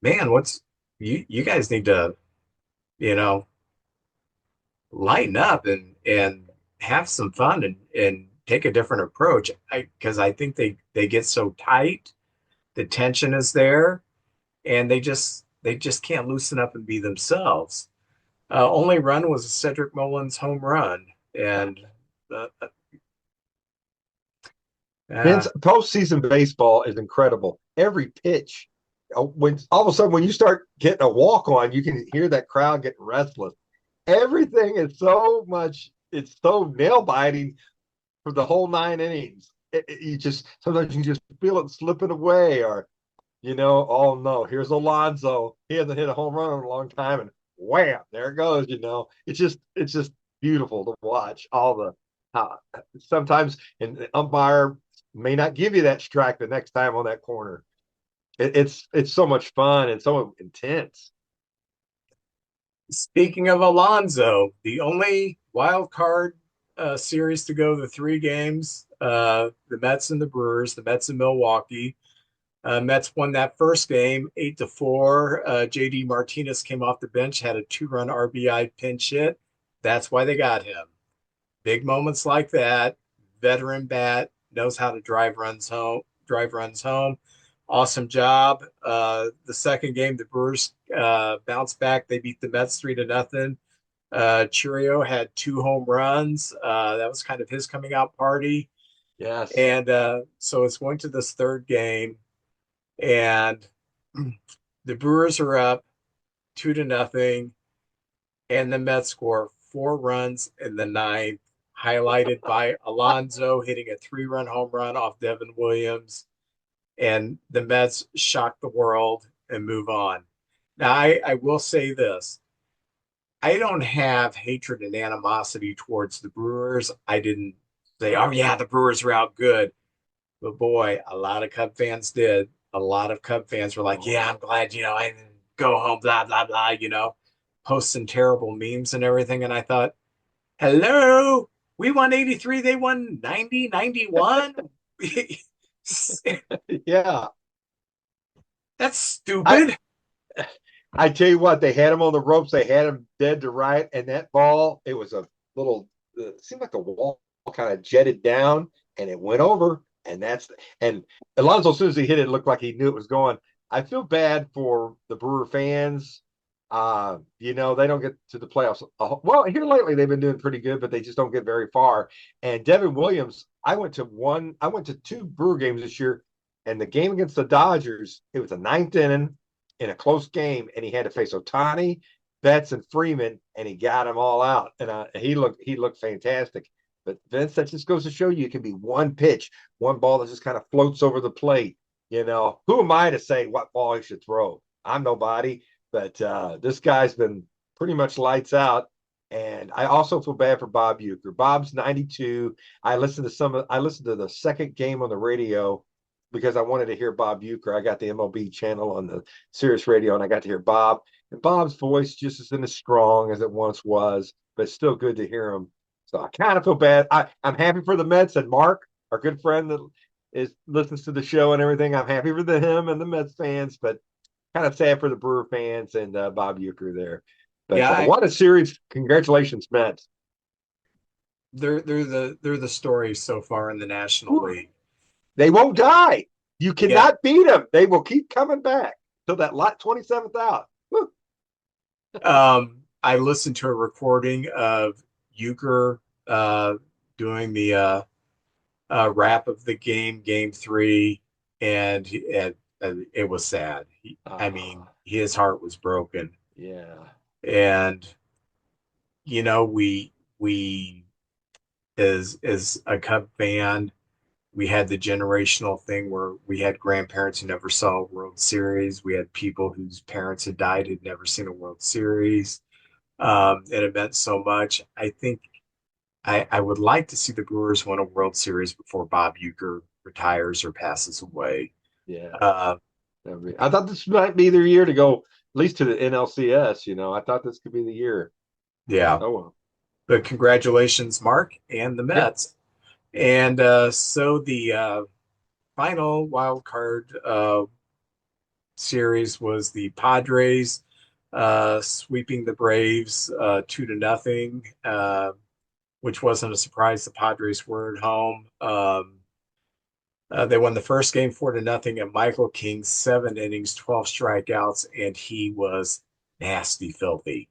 man, what's you guys need to, you know, lighten up and have some fun and take a different approach. Because I think they get so tight, the tension is there, and they just can't loosen up and be themselves. Only run was a Cedric Mullins home run, and uh, Vince, uh, postseason baseball is incredible. Every pitch, when all of a sudden when you start getting a walk on, you can hear that crowd getting restless. Everything is so much. It's so nail biting for the whole 9 innings. You just sometimes you just feel it slipping away, or oh no, here's Alonso. He hasn't hit a home run in a long time, and wham, there it goes. It's just beautiful to watch. All the sometimes an umpire may not give you that strike the next time on that corner. It's so much fun and so intense. speaking of Alonso, the only wild card series to go the three games, the Mets and the Brewers, the Mets in Milwaukee. Mets won that first game 8-4. JD Martinez came off the bench, had a 2-run RBI pinch hit. That's why they got him. Big moments like that. Veteran bat knows how to drive runs home. Drive runs home. Awesome job. The second game, the Brewers bounced back. They beat the Mets 3-0. Churio had 2 home runs. That was kind of his coming out party. Yes. And so it's going to this third game, and the Brewers are up 2-0, and the Mets score 4 runs in the ninth, highlighted by Alonso hitting a 3-run home run off Devin Williams, and the Mets shock the world and move on. Now, I will say this. I don't have hatred and animosity towards the Brewers. I didn't say, oh, yeah, the Brewers are out good. But boy, a lot of Cub fans did. A lot of Cub fans were like, yeah, I'm glad, I didn't go home, blah, blah, blah, posting terrible memes and everything. And I thought, hello, we won 83, they won 90, 91. Yeah. That's I stupid. I tell you what, they had him on the ropes. They had him dead to right, and that ball, it was a little. It seemed like the wall kind of jetted down, and it went over. And Alonso, as soon as he hit it, it looked like he knew it was going. I feel bad for the Brewer fans. They don't get to the playoffs. Well, here lately they've been doing pretty good, but they just don't get very far. And Devin Williams, I went to 2 Brewer games this year, and the game against the Dodgers, it was a ninth inning in a close game, and he had to face Ohtani, Betts, and Freeman, and he got them all out. And he looked fantastic. But Vince, that just goes to show you it can be one pitch, one ball that just kind of floats over the plate. Who am I to say what ball he should throw? I'm nobody, but this guy's been pretty much lights out. And I also feel bad for Bob Uecker. Bob's 92. I listened to the second game on the radio because I wanted to hear Bob Uecker. I got the MLB channel on the Sirius radio, and I got to hear Bob. And Bob's voice just isn't as strong as it once was, but it's still good to hear him. So I kind of feel bad. I'm happy for the Mets and Mark, our good friend that listens to the show and everything. I'm happy for him and the Mets fans, but kind of sad for the Brewer fans and Bob Uecker there. But Yeah, what a series! Congratulations, Mets. they're the story so far in the National Whew. League. They won't die. You Yeah, cannot beat them. They will keep coming back till that lot 27th out. Whew. I listened to a recording of Euchre doing the wrap of the game, game three, and it was sad. I mean, Ah, his heart was broken, yeah, and we as a Cub fan, we had the generational thing where we had grandparents who never saw a World Series. We had people whose parents had died who'd never seen a World Series. And it meant so much. I think I would like to see the Brewers win a World Series before Bob Uecker retires or passes away. yeah. Uh, I thought this might be their year to go at least to the NLCS. I thought this could be the year. yeah, Oh well. but congratulations, Mark and the Yep. Mets. And so the final wild card series was the Padres sweeping the Braves 2-0, which wasn't a surprise. The Padres were at home. They won the first game 4-0, and Michael King 7 innings, 12 strikeouts, and he was nasty, filthy.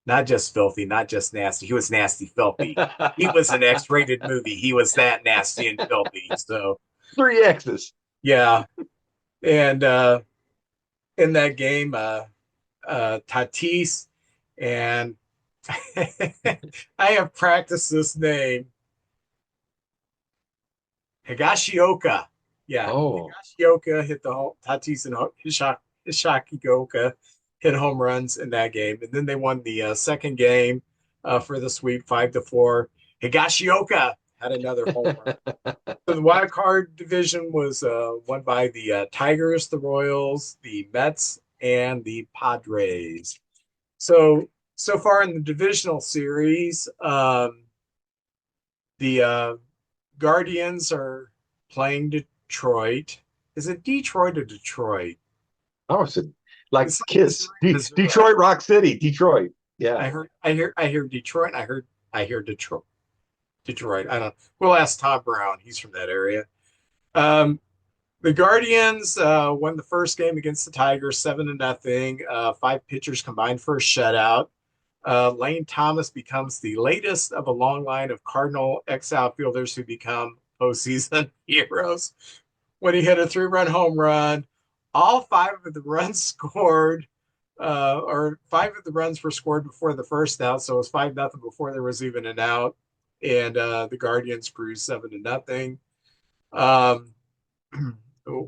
Not just filthy, not just nasty. He was nasty, filthy. He was an X-rated movie. He was that nasty and filthy. So Three X's. yeah, and in that game, Tatis and I have practiced this name, Higashioka. Yeah, Oh. Higashioka hit the home. Tatis and Hishakioka hit home runs in that game, and then they won the second game for the sweep, 5-4. Higashioka had another home run. So the wild card division was won by the Tigers, the Royals, the Mets, and the Padres. So far in the divisional series, the Guardians are playing Detroit. Is it Detroit or Detroit? Oh, it's like It's like Kiss. Missouri, Missouri. Detroit Rock City. Detroit. Yeah. I hear Detroit. I hear Detroit. Detroit. I don't. We'll ask Todd Brown. He's from that area. Um, the Guardians won the first game against the Tigers 7-0. Five pitchers combined for a shutout. Lane Thomas becomes the latest of a long line of Cardinal ex-outfielders who become postseason heroes when he hit a three-run home run. All five of the runs scored, or five of the runs were scored before the first out, so it was 5-0 before there was even an out, and the Guardians grew 7-0. Um,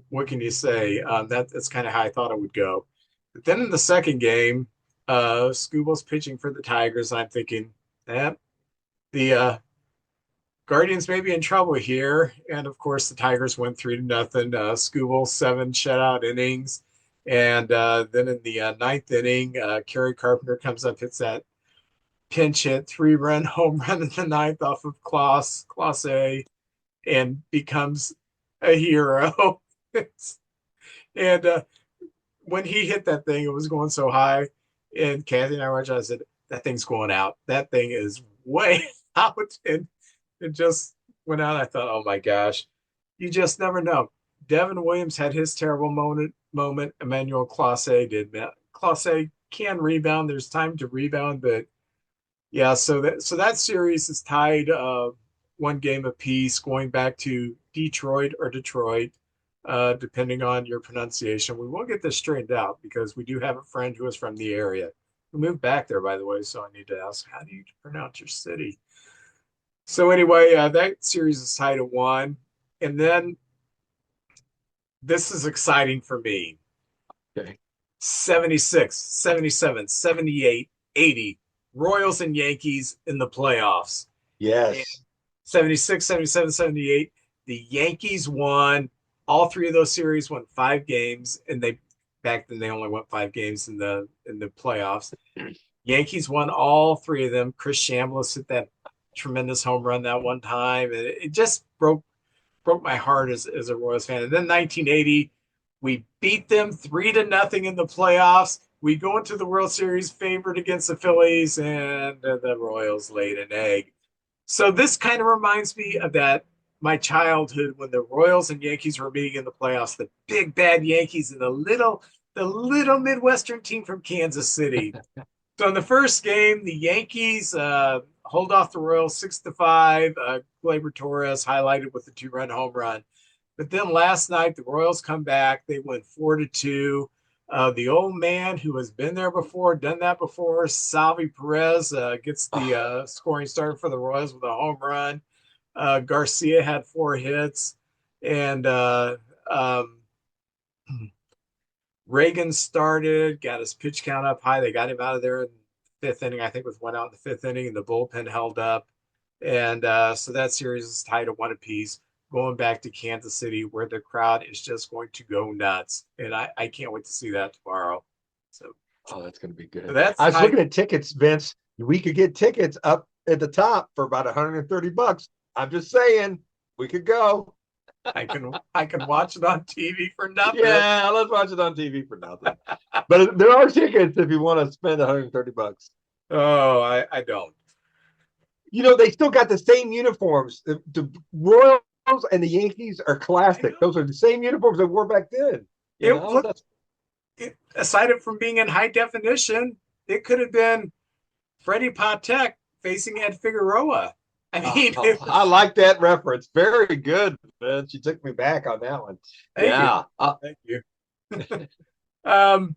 what can you say? That's kind of how I thought it would go. But then in the second game, Scubal's pitching for the Tigers. I'm thinking that the Guardians may be in trouble here. And of course, the Tigers went 3-0. Scubal 7 shutout innings. And then in the ninth inning, Kerry Carpenter comes up, hits that pinch hit, three-run home run in the ninth off of Clase, and becomes a hero. and when he hit that thing, it was going so high. And Kathy and I were watching, I said, that thing's going out. That thing is way out. And it just went out. I thought, oh my gosh, you just never know. Devin Williams had his terrible moment. Emmanuel Clase did. Clase can rebound. There's time to rebound, but yeah. So that series is tied one game apiece, going back to Detroit or Detroit, depending on your pronunciation. We will get this straightened out because we do have a friend who is from the area who moved back there, by the way. So I need to ask, how do you pronounce your city? So anyway, that series is tied at one. And then this is exciting for me. Okay. 76, 77, 78, 80, Royals and Yankees in the playoffs. And Yes. 76, 77, 78, the Yankees won. All three of those series won 5 games, and they back then they only went 5 games in the playoffs. Yankees won all three of them. Chris Chambliss hit that tremendous home run that one time, and it just broke my heart as a Royals fan. And then 1980, we beat them 3-0 in the playoffs. We go into the World Series favored against the Phillies, and the Royals laid an egg. So this kind of reminds me of that my childhood when the Royals and Yankees were meeting in the playoffs, the big bad Yankees and the little Midwestern team from Kansas City. So in the first game, the Yankees hold off the Royals 6-5. Gleyber Torres highlighted with a 2-run home run. But then last night, the Royals come back. They win 4-2. The old man who has been there before, done that before, Salvi Perez gets the scoring start for the Royals with a home run. Garcia had 4 hits, and Reagan started, got his pitch count up high. They got him out of there in the fifth inning, I think, with one out in the fifth inning, and the bullpen held up. And so that series is tied at 1 apiece, going back to Kansas City, where the crowd is just going to go nuts. And I can't wait to see that tomorrow. So, Oh, that's going to be so good. that's I was tied. looking at tickets, Vince. We could get tickets up at the top for about $130. I'm just saying, we could go. I can watch it on TV for nothing. Yeah, let's watch it on TV for nothing. But there are tickets if you want to spend $130. Oh, I don't. They still got the same uniforms. The Royals and the Yankees are I classic. know. Those are the same uniforms they wore back then. It looked, That's aside from being in high definition, it could have been Freddie Patek facing Ed Figueroa. I mean, it I was. like that reference. Very good, Vince. You took me back on that one. Thank you, Yeah. thank you. Um,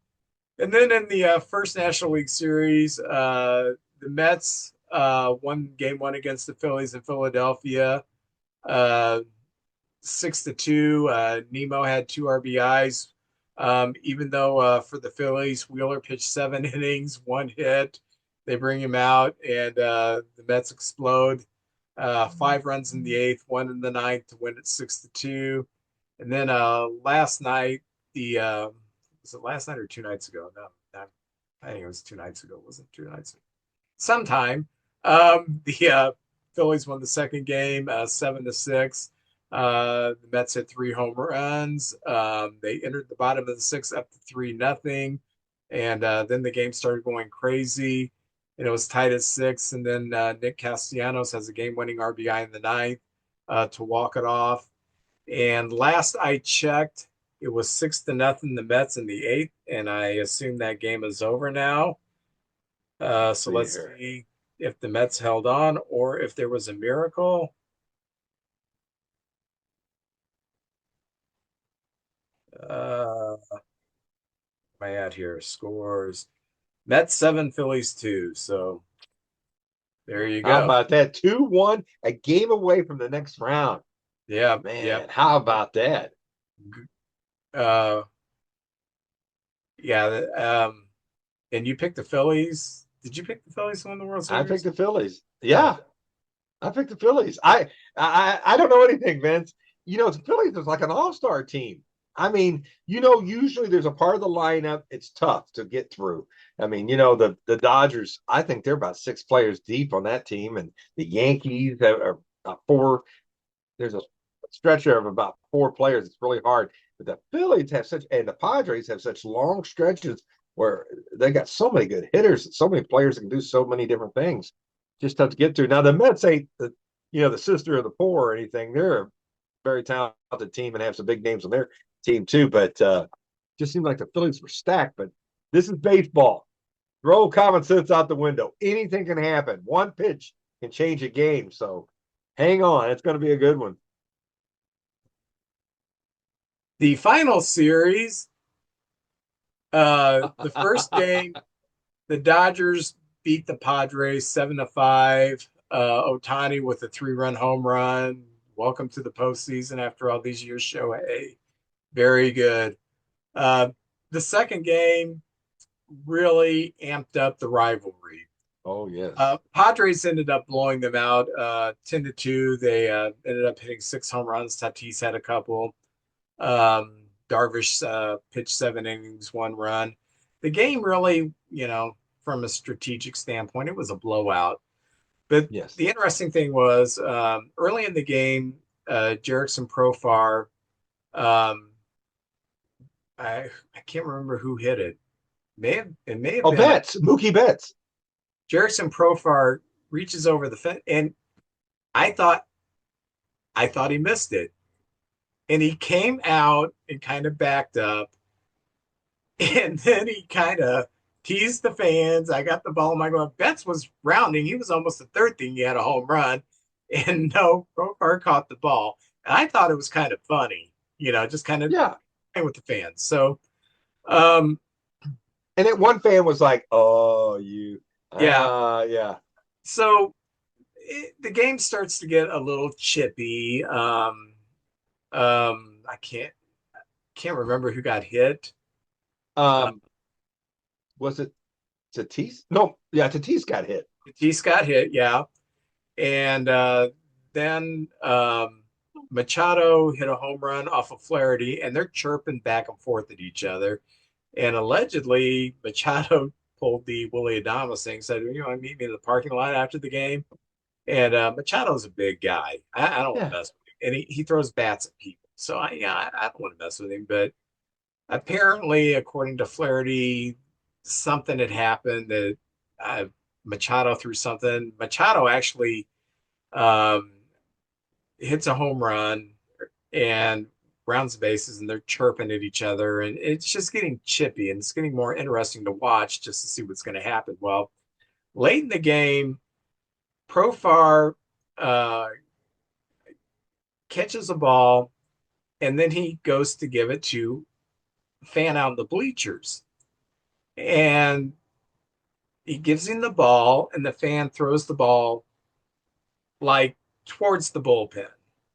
and then in the first National League Series, the Mets won Game One against the Phillies in Philadelphia, uh, 6-2. Nemo had 2 RBIs. Even though for the Phillies, Wheeler pitched 7 innings, 1 hit. They bring him out, and the Mets explode. 5 runs in the eighth, one in the ninth to win it 6-2. And then last night, the was it last night or 2 nights ago? No, I think it was 2 nights ago. Was it 2 nights ago? Sometime. The Phillies won the second game, 7-6. The Mets had 3 home runs. They entered the bottom of the sixth up to 3-0, and then the game started going crazy, and it was tied at 6. And then Nick Castellanos has a game-winning RBI in the ninth to walk it off. And last I checked, it was 6-0 the Mets in the eighth, and I assume that game is over now. So See let's here. see if the Mets held on or if there was a miracle. Uh, am I at here? Scores. Mets 7, Phillies 2. So there you How go. about that? 2-1, a game away from the next round. Yeah, yep. Man, how about that? Uh, yeah. And you picked the Phillies. Did you pick the Phillies to win the World I picked Series? the Phillies. Good. Yeah, I picked the Phillies. I don't know anything, Vince. The Phillies is like an all-star team. I mean, usually there's a part of the lineup it's tough to get through. I mean, the Dodgers, I think they're about 6 players deep on that team, and the Yankees are about 4. There's a stretcher of about 4 players. It's really hard. But the Phillies have such, and the Padres have such long stretches where they got so many good hitters, so many players that can do so many different things. Just tough to get through. Now the Mets ain't the sister of the poor or anything. They're a very talented team and have some big names on their team too. But just seemed like the Phillies were stacked. But this is baseball. Throw common sense out the window. Anything can happen. One pitch can change a game. So hang on. It's going to be a good one. The final series, the first game, the Dodgers beat the Padres 7-5. Otani with a 3-run home run. Welcome to the postseason after all these years, Shohei. Very good. Uh, the second game really amped up the rivalry. Oh, yes. Padres ended up blowing them out 10-2. They ended up hitting 6 home runs. Tatis had a couple. Darvish pitched 7 innings, 1 run. The game really, from a strategic standpoint, it was a blowout. But Yes. the interesting thing was early in the game, Jerickson Profar, um, I can't remember who hit it. It may have Oh, been Betts, Mookie Betts. Jerickson Profar reaches over the fence, and I thought he missed it, and he came out and kind of backed up, and then he kind of teased the fans. I got the ball in my glove. Betts was rounding. He was almost the third thing he had a home run. And no, Profar caught the ball. And I thought it was kind of funny, just kind of Yeah. playing with the fans. So, um, And then one fan was like, "Oh, you, yeah. yeah, So the game starts to get a little chippy. I can't remember who got hit. Uh, um, was it Tatis? No, yeah, Tatis got hit. Tatis got hit, yeah. And then Machado hit a home run off of Flaherty, and they're chirping back and forth at each other. And allegedly, Machado pulled the Willie Adames thing, said, want to meet me in the parking lot after the game? And Machado's a big guy. I don't want to Yeah, mess with him. And he throws bats at people. So I don't want to mess with him. But apparently, according to Flaherty, something had happened that uh, Machado threw something. Machado actually um, hits a home run and rounds the bases, and they're chirping at each other, and it's just getting chippy, and it's getting more interesting to watch just to see what's going to happen. Well, late in the game, Profar uh, catches a ball, and then he goes to give it to a fan out in the bleachers, and he gives him the ball, and the fan throws the ball like towards the bullpen,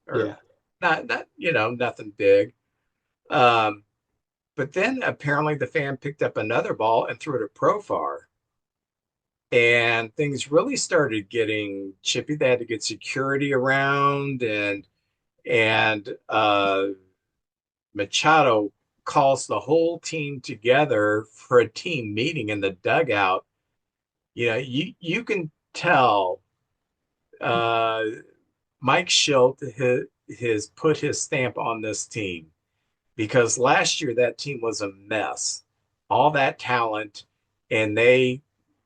or yeah, not nothing big. Um, But then apparently the fan picked up another ball and threw it at Profar. And things really started getting chippy. They had to get security around, and Machado calls the whole team together for a team meeting in the dugout. You can tell uh, Mike Schilt has put his stamp on this team because last year that team was a mess. All that talent, and they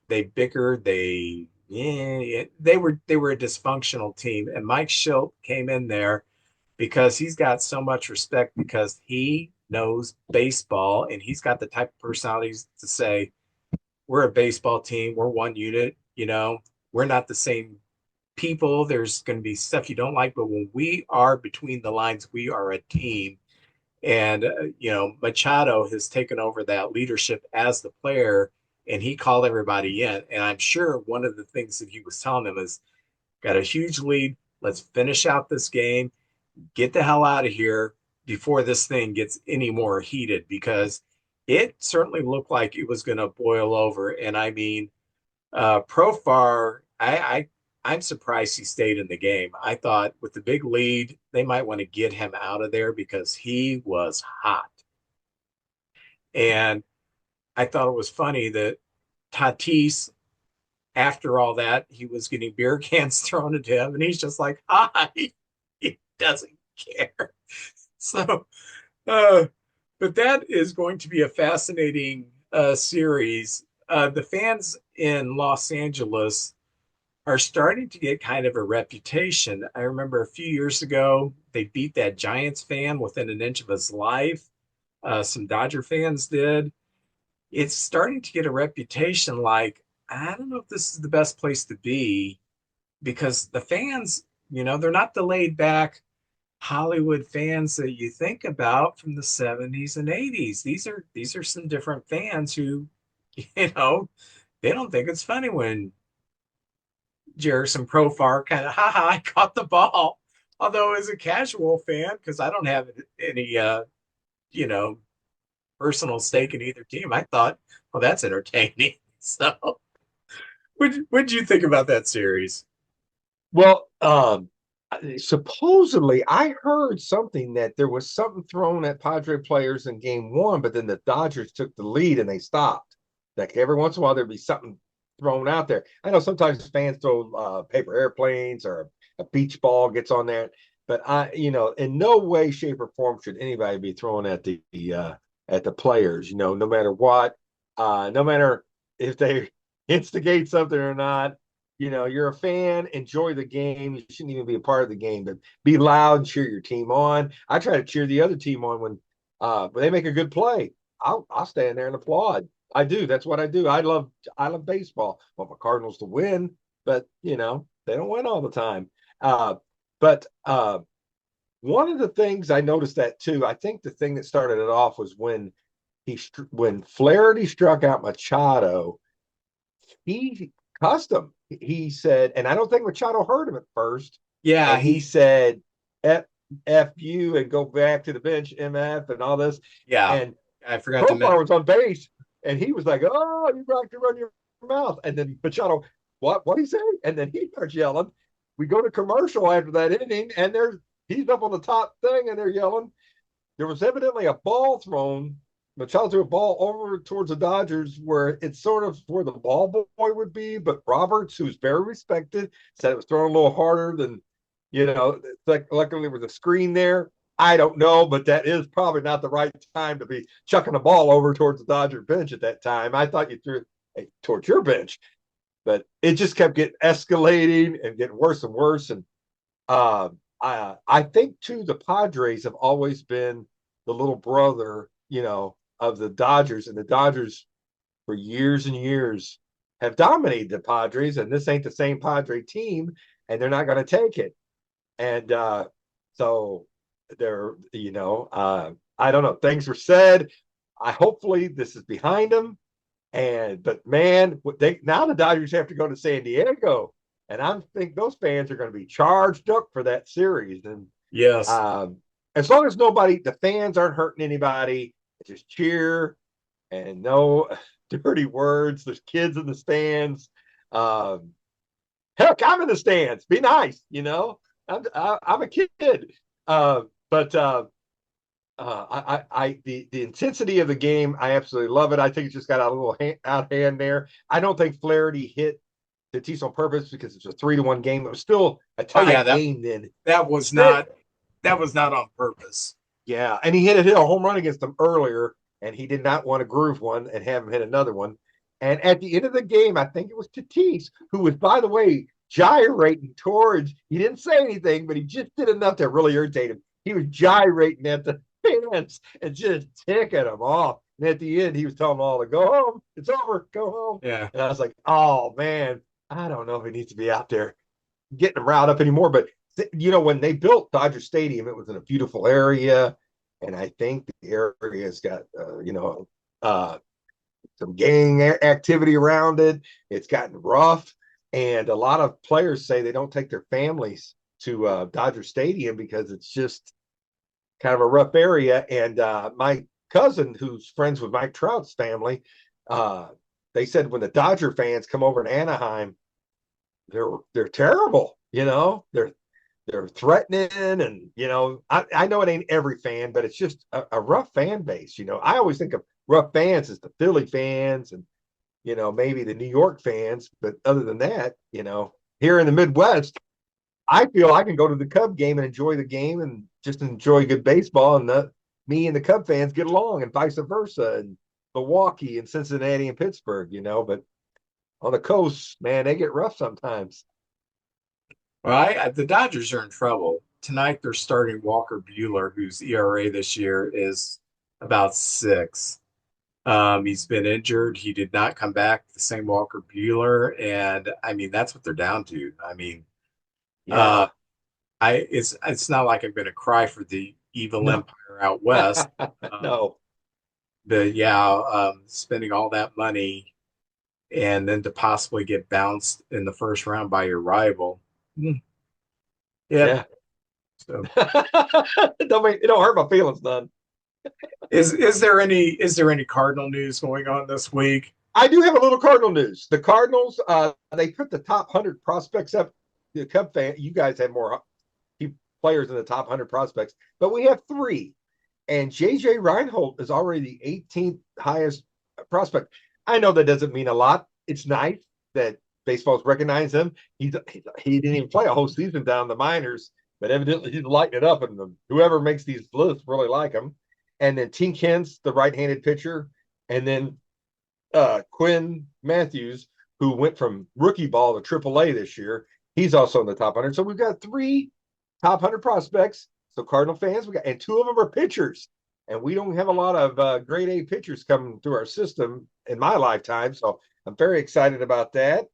bickered. They were a dysfunctional team, and Mike Schilt came in there because he's got so much respect because he knows baseball and he's got the type of personalities to say we're a baseball team, we're one unit. We're not the same people. There's going to be stuff you don't like, but when we are between the lines, we are a team. And, Machado has taken over that leadership as the player, and he called everybody in. And I'm sure one of the things that he was telling them is, got a huge lead. Let's finish out this game, get the hell out of here before this thing gets any more heated, because it certainly looked like it was going to boil over. And I mean, Profar, I'm surprised he stayed in the game. I thought with the big lead, they might want to get him out of there because he was hot. And I thought it was funny that Tatis, after all that, he was getting beer cans thrown at him, and he's just like, "Hi," he doesn't care. So, uh, but that is going to be a fascinating series. The fans in Los Angeles are starting to get kind of a reputation. I remember a few years ago, they beat that Giants fan within an inch of his life. Some Dodger fans did. It's starting to get a reputation like, I don't know if this is the best place to be because the fans, they're not the laid back Hollywood fans that you think about from the 70s and 80s. These are some different fans who, you know, they don't think it's funny when Jerison Profar kind of, haha, I caught the ball. Although as a casual fan, because I don't have any you know, personal stake in either team, I thought, well, that's entertaining. So what'd you think about that series? Well, supposedly I heard something that there was something thrown at Padre players in game one, but then the Dodgers took the lead and they stopped. Like every once in a while there'd be something thrown out there. I know sometimes fans throw paper airplanes or a beach ball gets on there, but in no way, shape, or form should anybody be throwing at the players. No matter what, no matter if they instigate something or not. You're a fan, enjoy the game. You shouldn't even be a part of the game, but be loud and cheer your team on. I try to cheer the other team on when they make a good play. I'll stand there and applaud. I do. That's what I do. I love baseball. I want my Cardinals to win, but they don't win all the time. But one of the things I noticed that too, I think the thing that started it off was when Flaherty struck out Machado, he cussed him. He said, and I don't think Machado heard him at first, Yeah, and he said, F you and go back to the bench, MF and all this. yeah, And I forgot to mention. Profar was on base, and he was like, "Oh, you got to run your mouth." And then Machado, what he say? And then he starts yelling. We go to commercial after that inning, and he's up on the top thing, and they're yelling. There was evidently a ball thrown. Machado threw a ball over towards the Dodgers, where it's sort of where the ball boy would be, but Roberts, who's very respected, said it was thrown a little harder than like luckily there was a screen there. I don't know, but that is probably not the right time to be chucking the ball over towards the Dodger bench at that time. I thought you threw it towards your bench, but it just kept getting escalating and getting worse and worse. And I think too, the Padres have always been the little brother, of the Dodgers, and the Dodgers for years and years have dominated the Padres, and this ain't the same Padre team, and they're not going to take it. And so they're, I don't know. Things were said. I hopefully this is behind them. But man, now the Dodgers have to go to San Diego, and I think those fans are going to be charged up for that series. And Yes. as long as the fans aren't hurting anybody, just cheer and no dirty words. There's kids in the stands. Um, Heck, I'm in the stands. Be nice, I'm a kid. But the intensity of the game, I absolutely love it. I think it just got a little out hand there. I don't think Flaherty hit Tatis on purpose because it's a 3-1 game. It was still a Oh yeah, tied game then. that was not that was not on purpose. Yeah, and he hit a home run against them earlier, and he did not want to groove one and have him hit another one. And at the end of the game, I think it was Tatis, who was, by the way, gyrating towards. He didn't say anything, but he just did enough to really irritate him. He was gyrating at the fans and just ticking them off. And at the end, he was telling them all to go home. It's over. Go home. Yeah. And I was like, oh man, I don't know if he needs to be out there getting them riled up anymore. But when they built Dodger Stadium, it was in a beautiful area, and I think the area's got some gang activity around it. It's gotten rough, and a lot of players say they don't take their families to Dodger Stadium because it's just kind of a rough area. And my cousin, who's friends with Mike Trout's family, they said when the Dodger fans come over to Anaheim, they're terrible. They're threatening, and I know it ain't every fan, but it's just a rough fan base. I always think of rough fans as the Philly fans and maybe the New York fans, but other than that, here in the Midwest, I feel I can go to the Cub game and enjoy the game and just enjoy good baseball, and me and the Cub fans get along, and vice versa, and Milwaukee and Cincinnati and Pittsburgh, but on the coast, man, they get rough sometimes. Well, the Dodgers are in trouble. Tonight they're starting Walker Buehler, whose ERA this year is about 6. He's been injured. He did not come back the same Walker Buehler, and I mean that's what they're down to. I mean, Yeah. it's not like I'm going to cry for the evil No. empire out west. No. But yeah, spending all that money and then to possibly get bounced in the first round by your rival. Yeah. Yeah. So It don't hurt my feelings none. is there any Cardinal news going on this week? I do have a little Cardinal news. The Cardinals, they put the top 100 prospects up. The Cub fan, you guys have more players in the top 100 prospects, but we have 3. And JJ Reinhold is already the 18th highest prospect. I know that doesn't mean a lot. It's nice that baseball's recognized him. He didn't even play a whole season down the minors, but evidently he's lighting it up, and whoever makes these lists really like him. And then Tink Hence, the right-handed pitcher, and then Quinn Matthews, who went from rookie ball to AAA this year. He's also in the top 100. So we've got 3 top 100 prospects. So Cardinal fans, and 2 of them are pitchers. and we don't have a lot of grade A pitchers coming through our system in my lifetime. So I'm very excited about that.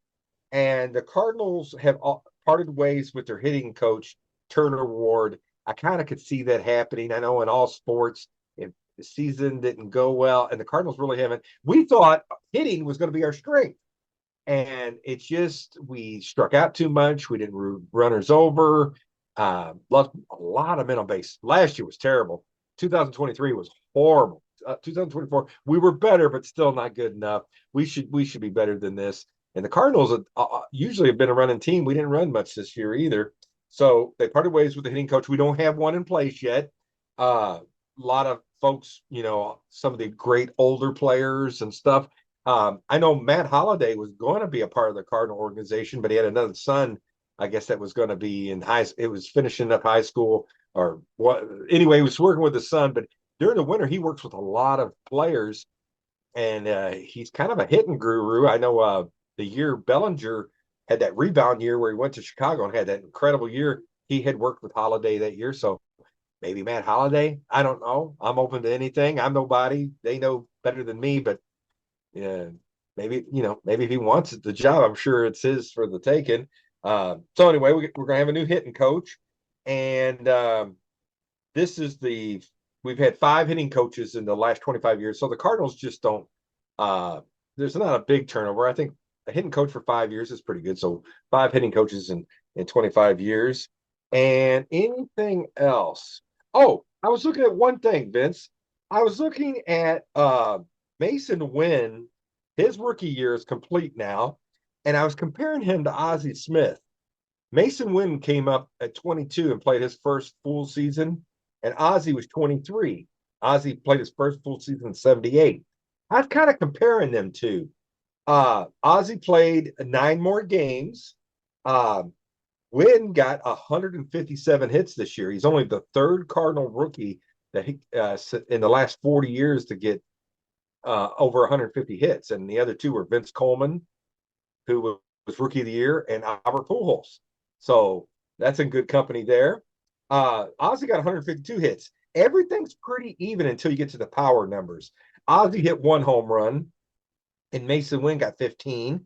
And the Cardinals have parted ways with their hitting coach, Turner Ward. I kind of could see that happening. I know in all sports, if the season didn't go well, and the Cardinals really haven't. We thought hitting was going to be our strength. And it's just, we struck out too much. We didn't runners over. Left a lot of men on base. Last year was terrible. 2023 was horrible. 2024 we were better, but still not good enough. We should be better than this. And the Cardinals usually have been a running team. We didn't run much this year either. So they parted ways with the hitting coach. We don't have one in place yet. A lot of folks, some of the great older players and stuff. I know Matt Holliday was going to be a part of the Cardinal organization, but he had another son, I guess, that was going to be in it was finishing up high school or what. Anyway, he was working with his son, but during the winter, he works with a lot of players, and he's kind of a hitting guru. I know the year Bellinger had that rebound year where he went to Chicago and had that incredible year. He had worked with Holliday that year, so maybe Matt Holliday. I don't know. I'm open to anything. I'm nobody. They know better than me, but yeah, maybe if he wants the job, I'm sure it's his for the taking. So anyway, we're gonna have a new hitting coach, and this is we've had 5 hitting coaches in the last 25 years. So the Cardinals just don't. There's not a big turnover. I think a hitting coach for 5 years is pretty good. So 5 hitting coaches in 25 years, and anything else? Oh, I was looking at one thing, Vince. I was looking at Mason Wynn. His rookie year is complete now, and I was comparing him to Ozzie Smith. Mason Wynn came up at 22 and played his first full season, and Ozzie was 23. Ozzie played his first full season in 78. I was kind of comparing them two. Ozzie played 9 more games. Uh, Wynn got 157 hits this year. He's only the third Cardinal rookie that in the last 40 years to get over 150 hits, and the other two were Vince Coleman, who was Rookie of the Year, and Albert Pujols. So that's in good company there. Ozzie got 152 hits. Everything's pretty even until you get to the power numbers. Ozzie hit 1 home run, and Mason Wynn got 15.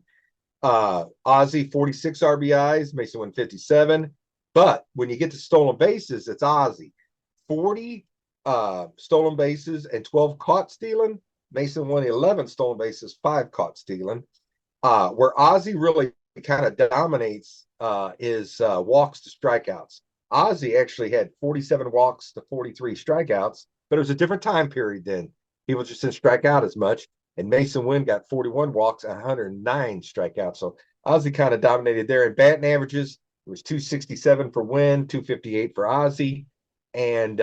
Ozzie 46 RBIs, Mason Wynn 57. But when you get to stolen bases, it's Ozzie 40 stolen bases and 12 caught stealing. Mason won 11 stolen bases, 5 caught stealing. Where Ozzie really kind of dominates is walks to strikeouts. Ozzie actually had 47 walks to 43 strikeouts, but it was a different time period then. People just didn't strike out as much. And Mason Wynn got 41 walks and 109 strikeouts. So Ozzie kind of dominated there. In batting averages, it was 267 for Wynn, 258 for Ozzie. And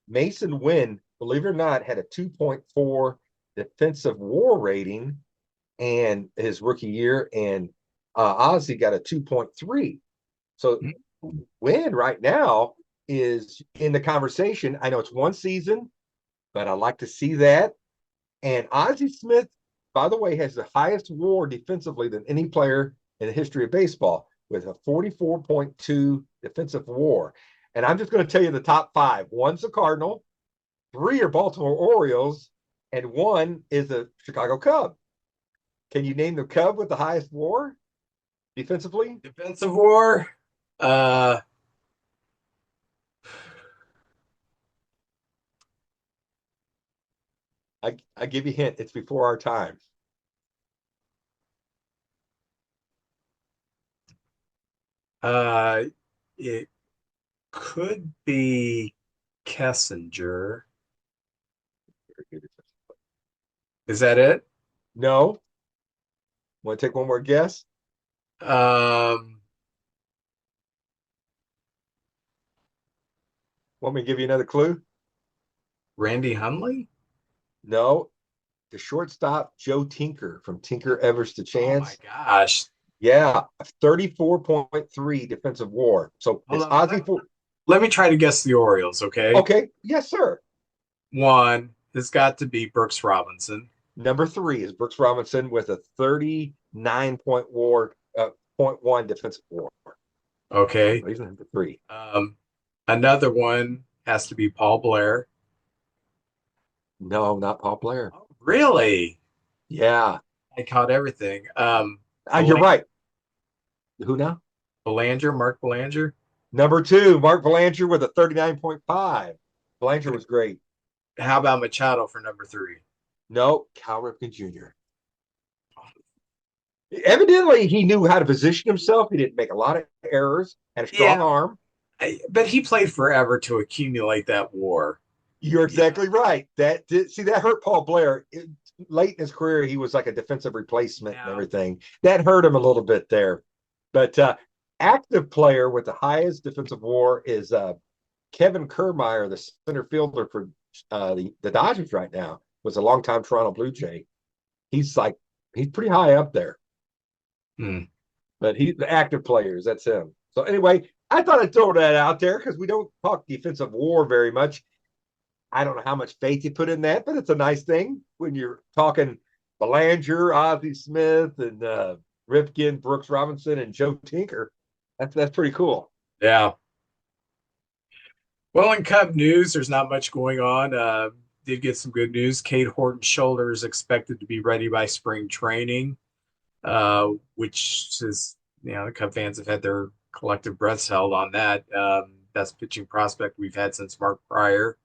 Mason Wynn, believe it or not, had a 2.4 defensive WAR rating and his rookie year, and Ozzie got a 2.3. So Wynn right now is in the conversation. I know it's one season, but I like to see that. And Ozzie Smith, by the way, has the highest WAR defensively than any player in the history of baseball with a 44.2 defensive WAR. And I'm just going to tell you the top 5. One's a Cardinal, 3 are Baltimore Orioles, and 1 is a Chicago Cub. Can you name the Cub with the highest WAR defensively? Defensive WAR. I give you a hint. It's before our time. It could be Kessinger. Is that it? No. Want to take one more guess? Um, Want me to give you another clue? Randy Hundley? No. The shortstop, Joe Tinker from Tinker Evers to Oh my Chance. gosh. Yeah, 34.3 defensive WAR. So Hold it's on. Ozzie. Let me try to guess the Orioles, okay? Okay. Yes, sir. 1 has got to be Brooks Robinson. Number 3 is Brooks Robinson with a 39.1 defensive WAR. Okay. He's number 3. Another one has to be Paul Blair. No, not Paul Blair. Oh, really? Yeah. I caught everything. You're right. Who now? Belanger, Mark Belanger. Number two, Mark Belanger with a 39.5. Belanger was great. How about Machado for number three? No, Cal Ripken Jr. Evidently, he knew how to position himself. He didn't make a lot of errors, had a strong Yeah, arm. but he played forever to accumulate that WAR. You're You know? exactly right. That hurt Paul Blair. Late in his career, he was like a defensive replacement and Yeah. everything. That hurt him a little bit there. But active player with the highest defensive WAR is Kevin Kiermaier, the center fielder for the Dodgers right now. Was a longtime Toronto Blue Jay. He's like he's pretty high up there. Hmm. But he's the active players. That's him. So anyway, I thought I'd throw that out there because we don't talk defensive WAR very much. I don't know how much faith you put in that, but it's a nice thing when you're talking Belanger, Ozzie Smith, and Ripken, Brooks Robinson, and Joe Tinker. That's pretty cool. Yeah. Well, in Cub news, there's not much going on. Did get some good news. Cade Horton's shoulder is expected to be ready by spring training, which is, the Cub fans have had their collective breaths held on that. Best pitching prospect we've had since Mark Pryor.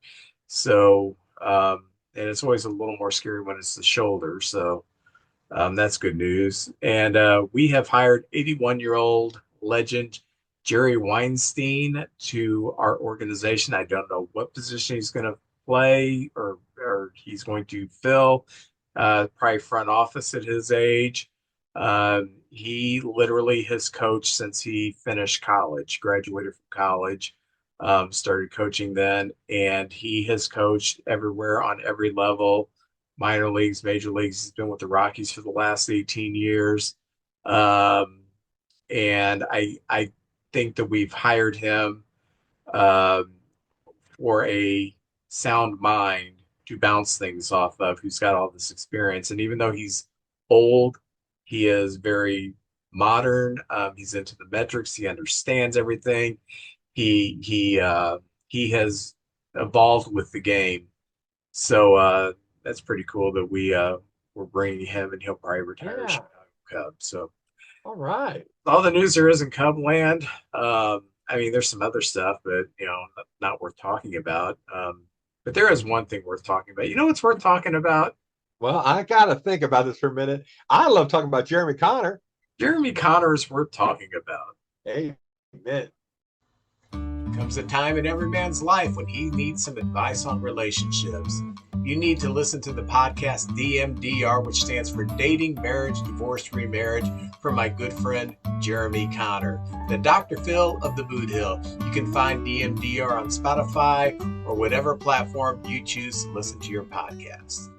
So, and it's always a little more scary when it's the shoulder. So, that's good news. And we have hired 81-year-old legend Jerry Weinstein to our organization. I don't know what position he's going to play or he's going to fill. Probably front office at his age. He literally has coached since he finished college, graduated from college, started coaching then, and he has coached everywhere on every level, minor leagues, major leagues. He's been with the Rockies for the last 18 years. And I think that we've hired him um, for a sound mind to bounce things off of, who's got all this experience. And even though he's old, he is very modern. He's into the metrics. He understands everything. He has evolved with the game. So that's pretty cool that we're bringing him, and he'll probably retire a Yeah. Chicago Cub. So All right. all the news there is in Cub land. I mean, there's some other stuff, but not worth talking about. But there is one thing worth talking about. You know what's worth talking about? Well, I got to think about this for a minute. I love talking about Jeremy Connor. Jeremy Connor is worth talking about. Amen. Comes a time in every man's life when he needs some advice on relationships. You need to listen to the podcast DMDR, which stands for Dating, Marriage, Divorce, Remarriage, from my good friend Jeremy Connor, the Dr. Phil of the Boot Hill. You can find DMDR on Spotify or whatever platform you choose to listen to your podcast.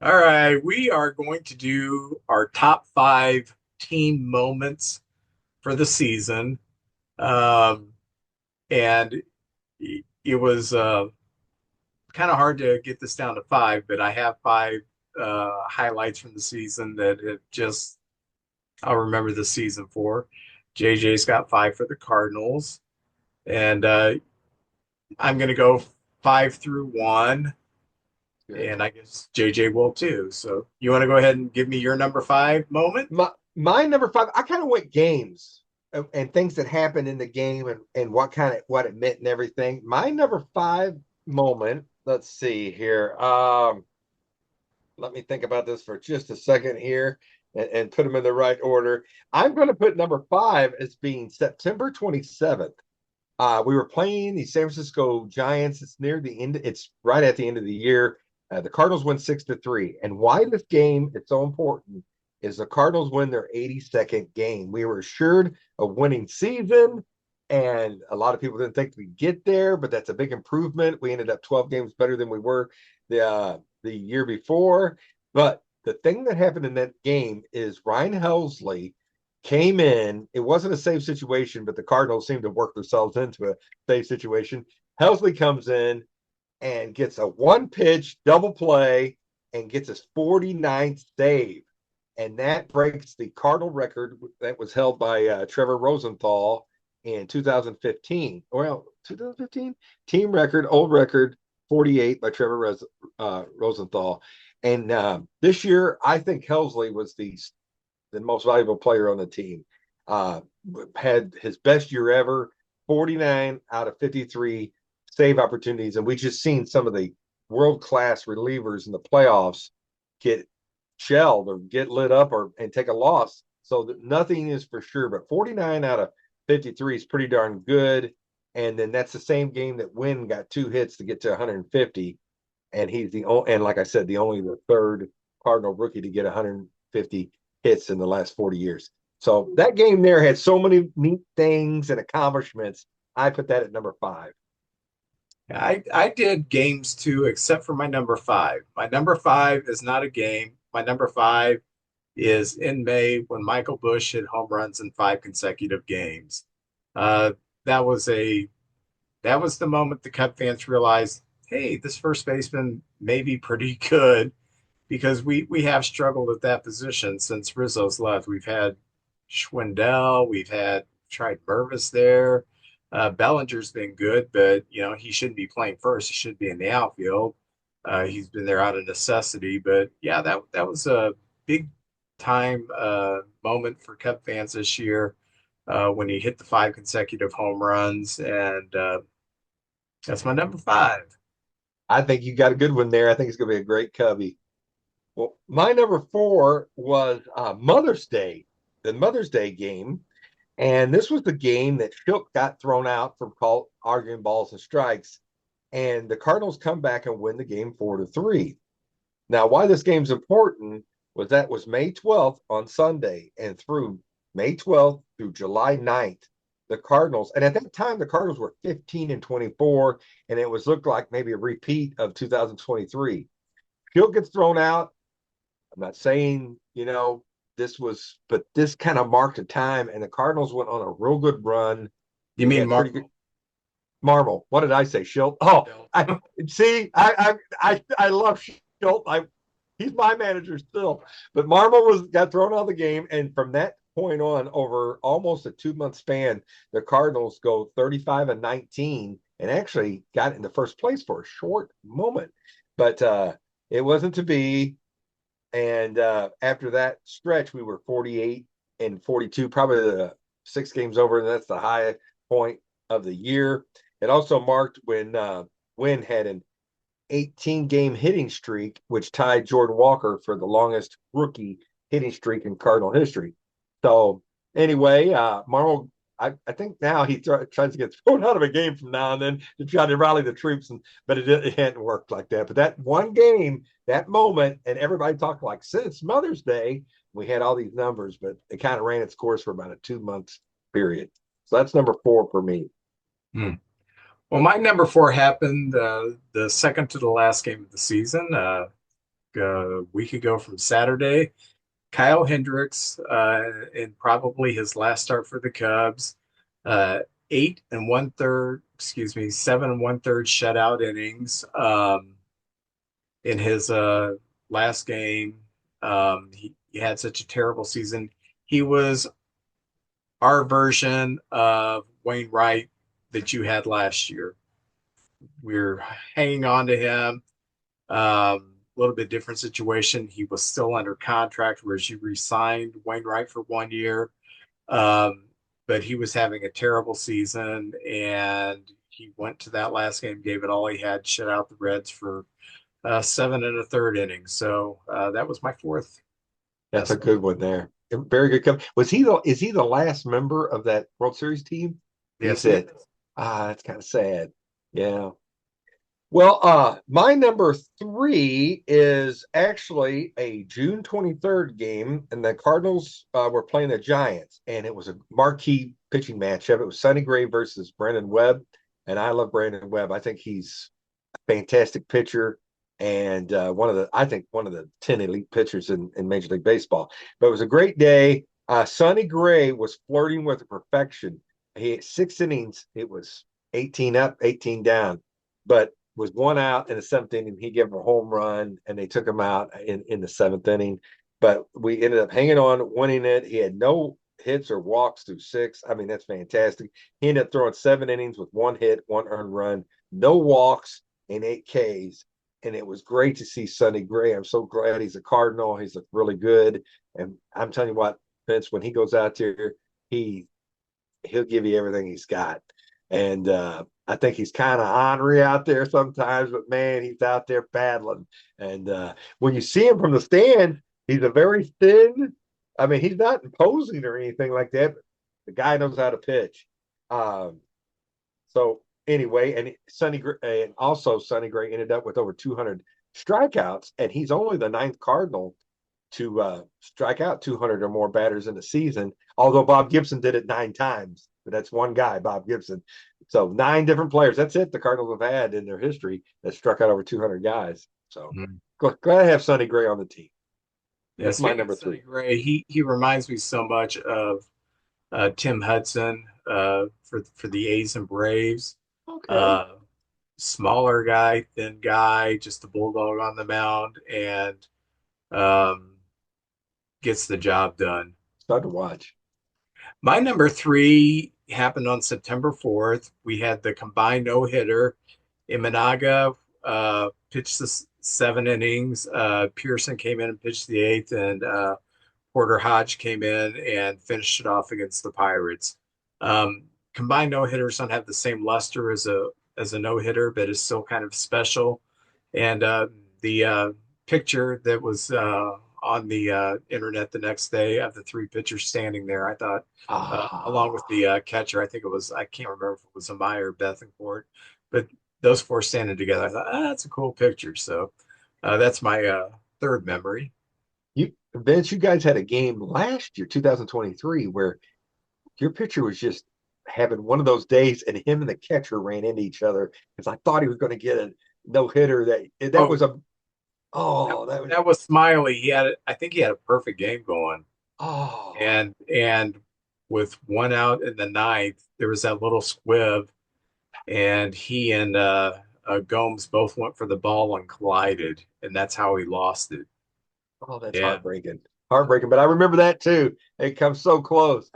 All right, we are going to do our top 5 team moments for the season. And it was kind of hard to get this down to 5, but I have 5 highlights from the season that I'll remember the season for. JJ's got 5 for the Cardinals, and I'm going to go 5 through 1, Good. and I guess JJ will too. So you want to go ahead and give me your number 5 moment? My number 5, I kind of went games and things that happened in the game and what it meant and everything. My number 5 moment, let's see here. Let me think about this for just a second here and put them in the right order. I'm going to put number 5 as being September 27th. We were playing the San Francisco Giants. It's near the end. It's right at the end of the year. The Cardinals win 6-3. And why this game is so important is the Cardinals win their 82nd game. We were assured a winning season, and a lot of people didn't think we'd get there, but that's a big improvement. We ended up 12 games better than we were the year before. But the thing that happened in that game is Ryan Helsley came in. It wasn't a safe situation, but the Cardinals seemed to work themselves into a safe situation. Helsley comes in and gets a one-pitch double play and gets his 49th save. And that breaks the Cardinal record that was held by Trevor Rosenthal in 2015. Well, 2015 team record, old record 48 by Trevor Rosenthal. And this year, I think Helsley was the most valuable player on the team. Uh, had his best year ever, 49 out of 53 save opportunities. And we just seen some of the world-class relievers in the playoffs get shelled or get lit up and take a loss. So that nothing is for sure, but 49 out of 53 is pretty darn good. And then that's the same game that Wynn got 2 hits to get to 150. And he's the only, and like I said, the third Cardinal rookie to get 150 hits in the last 40 years. So that game there had so many neat things and accomplishments. I put that at number 5. I did games too, except for my number five. My number five is not a game. My number five is in May when Michael Busch hit home runs in 5 consecutive games. Uh, that was a that was the moment the Cub fans realized, hey, this first baseman may be pretty good because we have struggled at that position since Rizzo's left. We've had Schwindel, we've had tried Mervis there. Bellinger's been good, but he shouldn't be playing first. He should be in the outfield. He's been there out of necessity, but yeah, that was a big time moment for Cub fans this year when he hit the 5 consecutive home runs, and that's my number five. I think you got a good one there. I think it's going to be a great Cubby. Well, my number 4 was Mother's Day, the Mother's Day game. And this was the game that Shook got thrown out from arguing balls and strikes. And the Cardinals come back and win the game 4-3. Now, why this game's important was that was May 12th on Sunday, and through May 12th through July 9th, the Cardinals, and at that time the Cardinals were 15-24, and it was looked like maybe a repeat of 2023. Shook gets thrown out. I'm not saying, but this kind of marked a time, and the Cardinals went on a real good run. You We mean had pretty good Marmol. What did I say? Schilt. Oh, I see. I love Schilt. He's my manager still. But Marmol got thrown out of the game, and from that point on, over almost a 2-month span, the Cardinals go 35-19, and actually got in the first place for a short moment. But it wasn't to be. And after that stretch, we were 48-42, probably the 6 games over, and that's the high point of the year. It also marked when Wynn had an 18-game hitting streak, which tied Jordan Walker for the longest rookie hitting streak in Cardinal history. So anyway, Marmol, I think now he tries to get thrown out of a game from now and then to try to rally the troops, but it hadn't worked like that. But that one game, that moment, and everybody talked like since Mother's Day, we had all these numbers, but it kind of ran its course for about a 2-month period. So that's number 4 for me. Hmm. Well, my number four happened the second to the last game of the season, a week ago from Saturday. Kyle Hendricks, in probably his last start for the Cubs, uh, 8 1/3, excuse me, 7 1/3 shutout innings in his last game. He had such a terrible season. He was our version of Wayne Wright that you had last year. We're hanging on to him. A little bit different situation. He was still under contract, whereas you re-signed Wainwright for 1 year. But he was having a terrible season, and he went to that last game, gave it all he had, shut out the Reds for 7 1/3 innings. So that was my fourth. That's a good one there. Very good. Is he the last member of that World Series team? He Yes, said, that's kind of sad. Yeah. Well, my number 3 is actually a June 23rd game, and the Cardinals were playing the Giants, and it was a marquee pitching matchup. It was Sonny Gray versus Brandon Webb, and I love Brandon Webb. I think he's a fantastic pitcher and I think one of the 10 elite pitchers in Major League Baseball. But it was a great day. Sonny Gray was flirting with perfection. He had 6 innings. It was 18 up, 18 down, but was 1 out in the 7th inning. He gave him a home run, and they took him out in the 7th inning. But we ended up hanging on, winning it. He had no hits or walks through 6. I mean, that's fantastic. He ended up throwing 7 innings with 1 hit, 1 earned run, no walks, and 8 Ks. And it was great to see Sonny Gray. I'm so glad he's a Cardinal. He's looked really good. And I'm telling you what, Vince, when he goes out there, he he'll give you everything he's got. And I think he's kind of ornery out there sometimes, but man, he's out there battling. And when you see him from the stand, he's a very thin. I mean, he's not imposing or anything like that, but the guy knows how to pitch. Um, so anyway, and also Sonny Gray ended up with over 200 strikeouts, and he's only the ninth Cardinal to strike out 200 or more batters in a season. Although Bob Gibson did it 9 times, but that's one guy, Bob Gibson. So 9 different players. That's it. The Cardinals have had in their history that struck out over 200 guys. So Mhm. glad to have Sonny Gray on the team. Yeah, That's my speaking of number Sonny three. Gray, he reminds me so much of Tim Hudson for the A's and Braves. Okay. Uh, Smaller guy, thin guy, just a bulldog on the mound, and um, gets the job done. It's fun to watch. My number three happened on September 4th. We had the combined no hitter. Imanaga pitched the 7 innings. Pearson came in and pitched the eighth, and Porter Hodge came in and finished it off against the Pirates. Combined no hitters don't have the same luster as a no hitter, but is still kind of special. And the picture that was on the internet the next day of the three pitchers standing there, I thought, along with Ah, the catcher, I think it was, I can't remember if it was Amaya or Bethencourt, but those four standing together, I thought, that's a cool picture. So that's my third memory. you Vince, you guys had a game last year, 2023, where your pitcher was just having one of those days, and him and the catcher ran into each other because I thought he was going to get a no hitter. That Oh, was a that, oh that was that was Smiley. I think he had a perfect game going. oh And with one out in the ninth, there was that little squib, and he and Gomes both went for the ball and collided, and that's how he lost it. that's Yeah. heartbreaking. But I remember that too. It comes so close.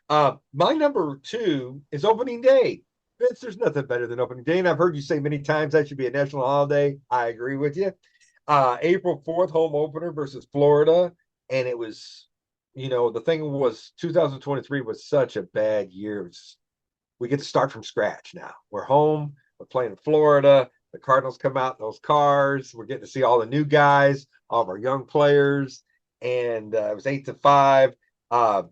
My number two is opening day. Vince, there's nothing better than opening day, and I've heard you say many times that should be a national holiday. I agree with you. April 4th, home opener versus Florida. And it was, the thing was 2023 was such a bad year. We get to start from scratch now. We're home, we're playing in Florida. The Cardinals come out in those cars. We're getting to see all the new guys, all of our young players. And it was 8-5. Uh,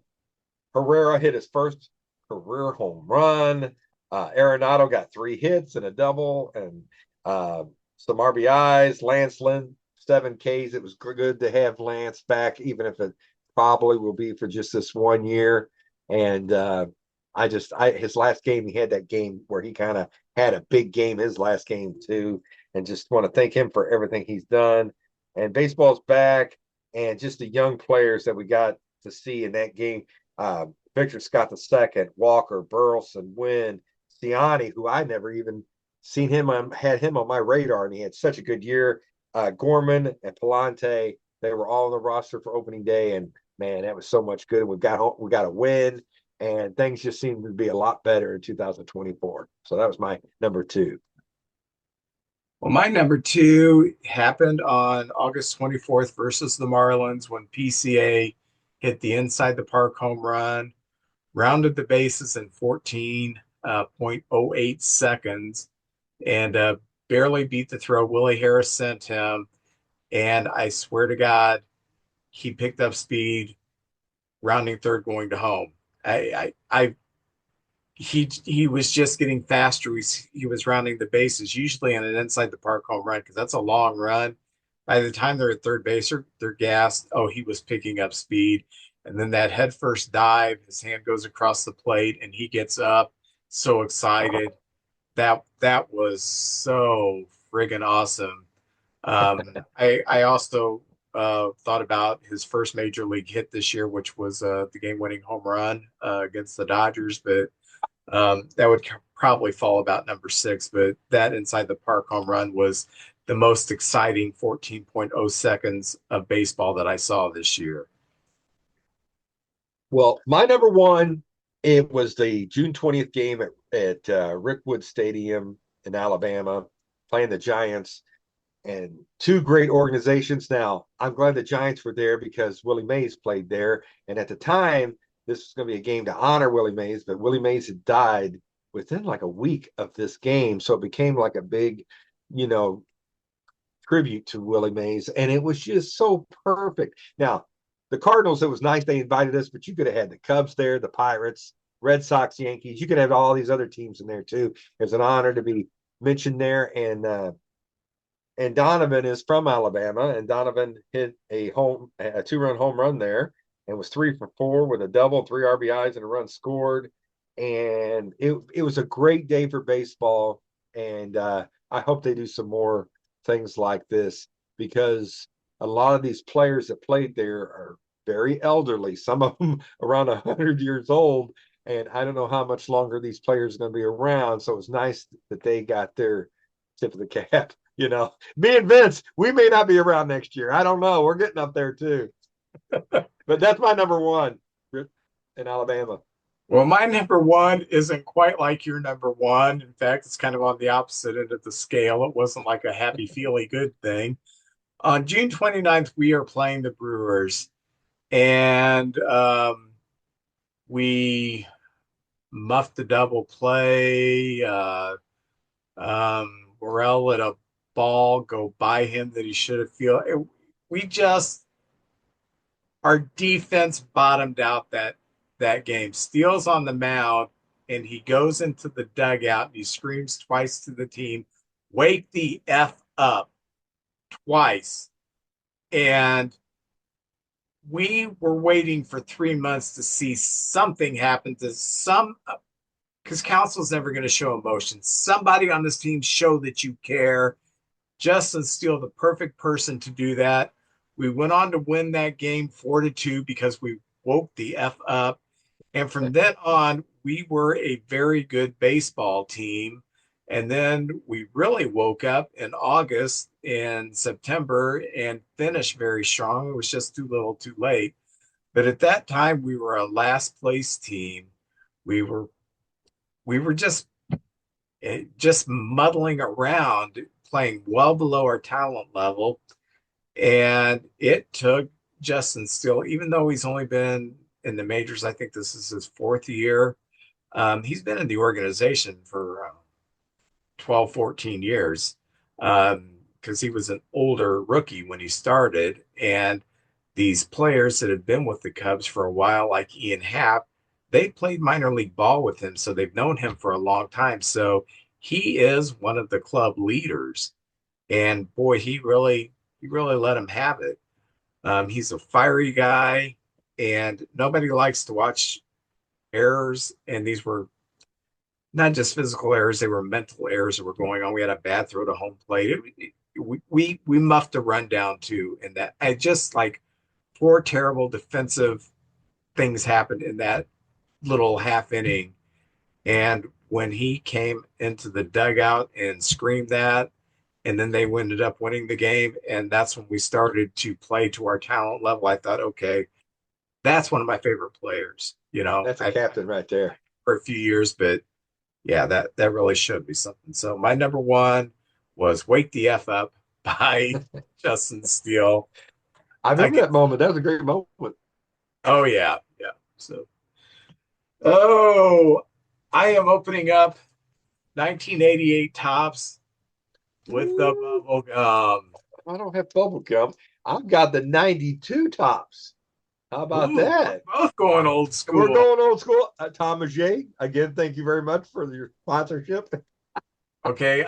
Herrera hit his first career home run. Arenado got 3 hits and a double, and some RBIs. Lance Lynn, 7 Ks. It was good to have Lance back, even if it probably will be for just this one year. And his last game, he had that game where he kind of had a big game, his last game too, and just want to thank him for everything he's done. And baseball's back, and just the young players that we got to see in that game. Victor Scott II, Walker, Burleson, Wynn, Ciani, who I never even seen him on, had him on my radar, and he had such a good year. Gorman and Palante, they were all on the roster for opening day, and man, that was so much good. And we got a win, and things just seem to be a lot better in 2024. So that was my number two. Well, my number two happened on August 24th versus the Marlins when PCA hit the inside the park home run, rounded the bases in 14.08 seconds, and barely beat the throw Willie Harris sent him. And I swear to God, he picked up speed, rounding third, going to home. He was just getting faster. He was rounding the bases, usually on an inside the park home run, because that's a long run. By the time they're at third base, they're gassed. Oh, he was picking up speed. And then that head first dive, his hand goes across the plate and he gets up, so excited. That was so friggin' awesome. I also thought about his first major league hit this year, which was the game-winning home run against the Dodgers, but that would probably fall about number six. But that inside the park home run was the most exciting 14.0 seconds of baseball that I saw this year. Well, my number one, it was the June 20th game at Rickwood Stadium in Alabama. playing the Giants, and two great organizations. Now, I'm glad the Giants were there because Willie Mays played there. And at the time, this was going to be a game to honor Willie Mays, but Willie Mays had died within like a week of this game. So it became like a big, you know, tribute to Willie Mays. And it was just so perfect. Now, the Cardinals, it was nice they invited us, but you could have had the Cubs there, the Pirates, Red Sox, Yankees. You could have all these other teams in there too. It's an honor to be mentioned there. And Donovan is from Alabama, and Donovan hit a 2-run home run there, and was 3 for 4 with a double, 3 RBIs, and a run scored. And it was a great day for baseball, and I hope they do some more things like this because a lot of these players that played there are very elderly. Some of them around 100 years old, and I don't know how much longer these players are going to be around. So it was nice that they got their tip of the cap. You know, me and Vince, we may not be around next year. I don't know. We're getting up there too. But that's my number one in Alabama. Well, my number one isn't quite like your number one. In fact, it's kind of on the opposite end of the scale. It wasn't like a happy, feely good thing. On June 29th, we are playing the Brewers, and we muffed the double play. Morel let a ball go by him that he should have fielded. We just our defense bottomed out that game. Steele's on the mound and he goes into the dugout and he screams twice to the team, "Wake the F up," twice. And we were waiting for 3 months to see something happen to some because Council's never going to show emotion. Somebody on this team show that you care. Justin Steele, the perfect person to do that. We went on to win that game 4-2 because we woke the F up. And from then on, we were a very good baseball team. And then we really woke up in August and September and finished very strong. It was just too little too late. But at that time, we were a last place team. We were we were just muddling around, playing well below our talent level. And it took Justin Steele, even though he's only been in the majors, I think this is his fourth year. He's been in the organization for 12, 14 years because he was an older rookie when he started. And these players that have been with the Cubs for a while, like Ian Happ, they played minor league ball with him, so they've known him for a long time. So he is one of the club leaders, and boy, he really let him have it. He's a fiery guy, and nobody likes to watch errors. And these were not just physical errors; they were mental errors that were going on. We had a bad throw to home plate. We muffed a rundown too, and that I just like four terrible defensive things happened in that little half inning. And when he came into the dugout and screamed that, and then they ended up winning the game, and that's when we started to play to our talent level. I thought, okay, that's one of my favorite players. That's a I've captain right there. for a few years, but yeah, that really showed me something. So my number one was "Wake the F Up" by Justin Steele. I I remember guess. that moment. That was a great moment. Oh yeah, yeah. So oh, I am opening up 1988 tops with the Ooh, bubble gum. I don't have bubble gum. I've got the 92 tops. How about Ooh, we're that? both going old We're school. going old school. Thomas J. Again, thank you very much for your sponsorship. Okay,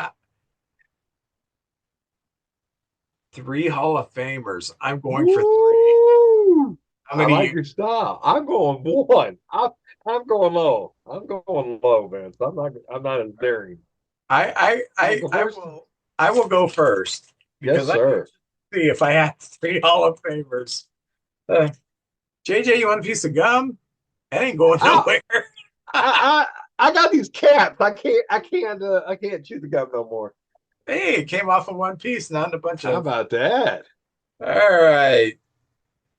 three Hall of Famers. I'm going for three. Woo! How I many like you? your style. I'm going one. I'm going low. I'm going low, man. So I'm not as daring. You want to go I first? will go first Yes, because I need sir. to see if I have three Hall of Famers. Uh, JJ, you want a piece of gum? That ain't going I nowhere. I I got these caps. I can't chew the gum no more. Hey, it came off of one piece, not in a bunch How of. about that? All right.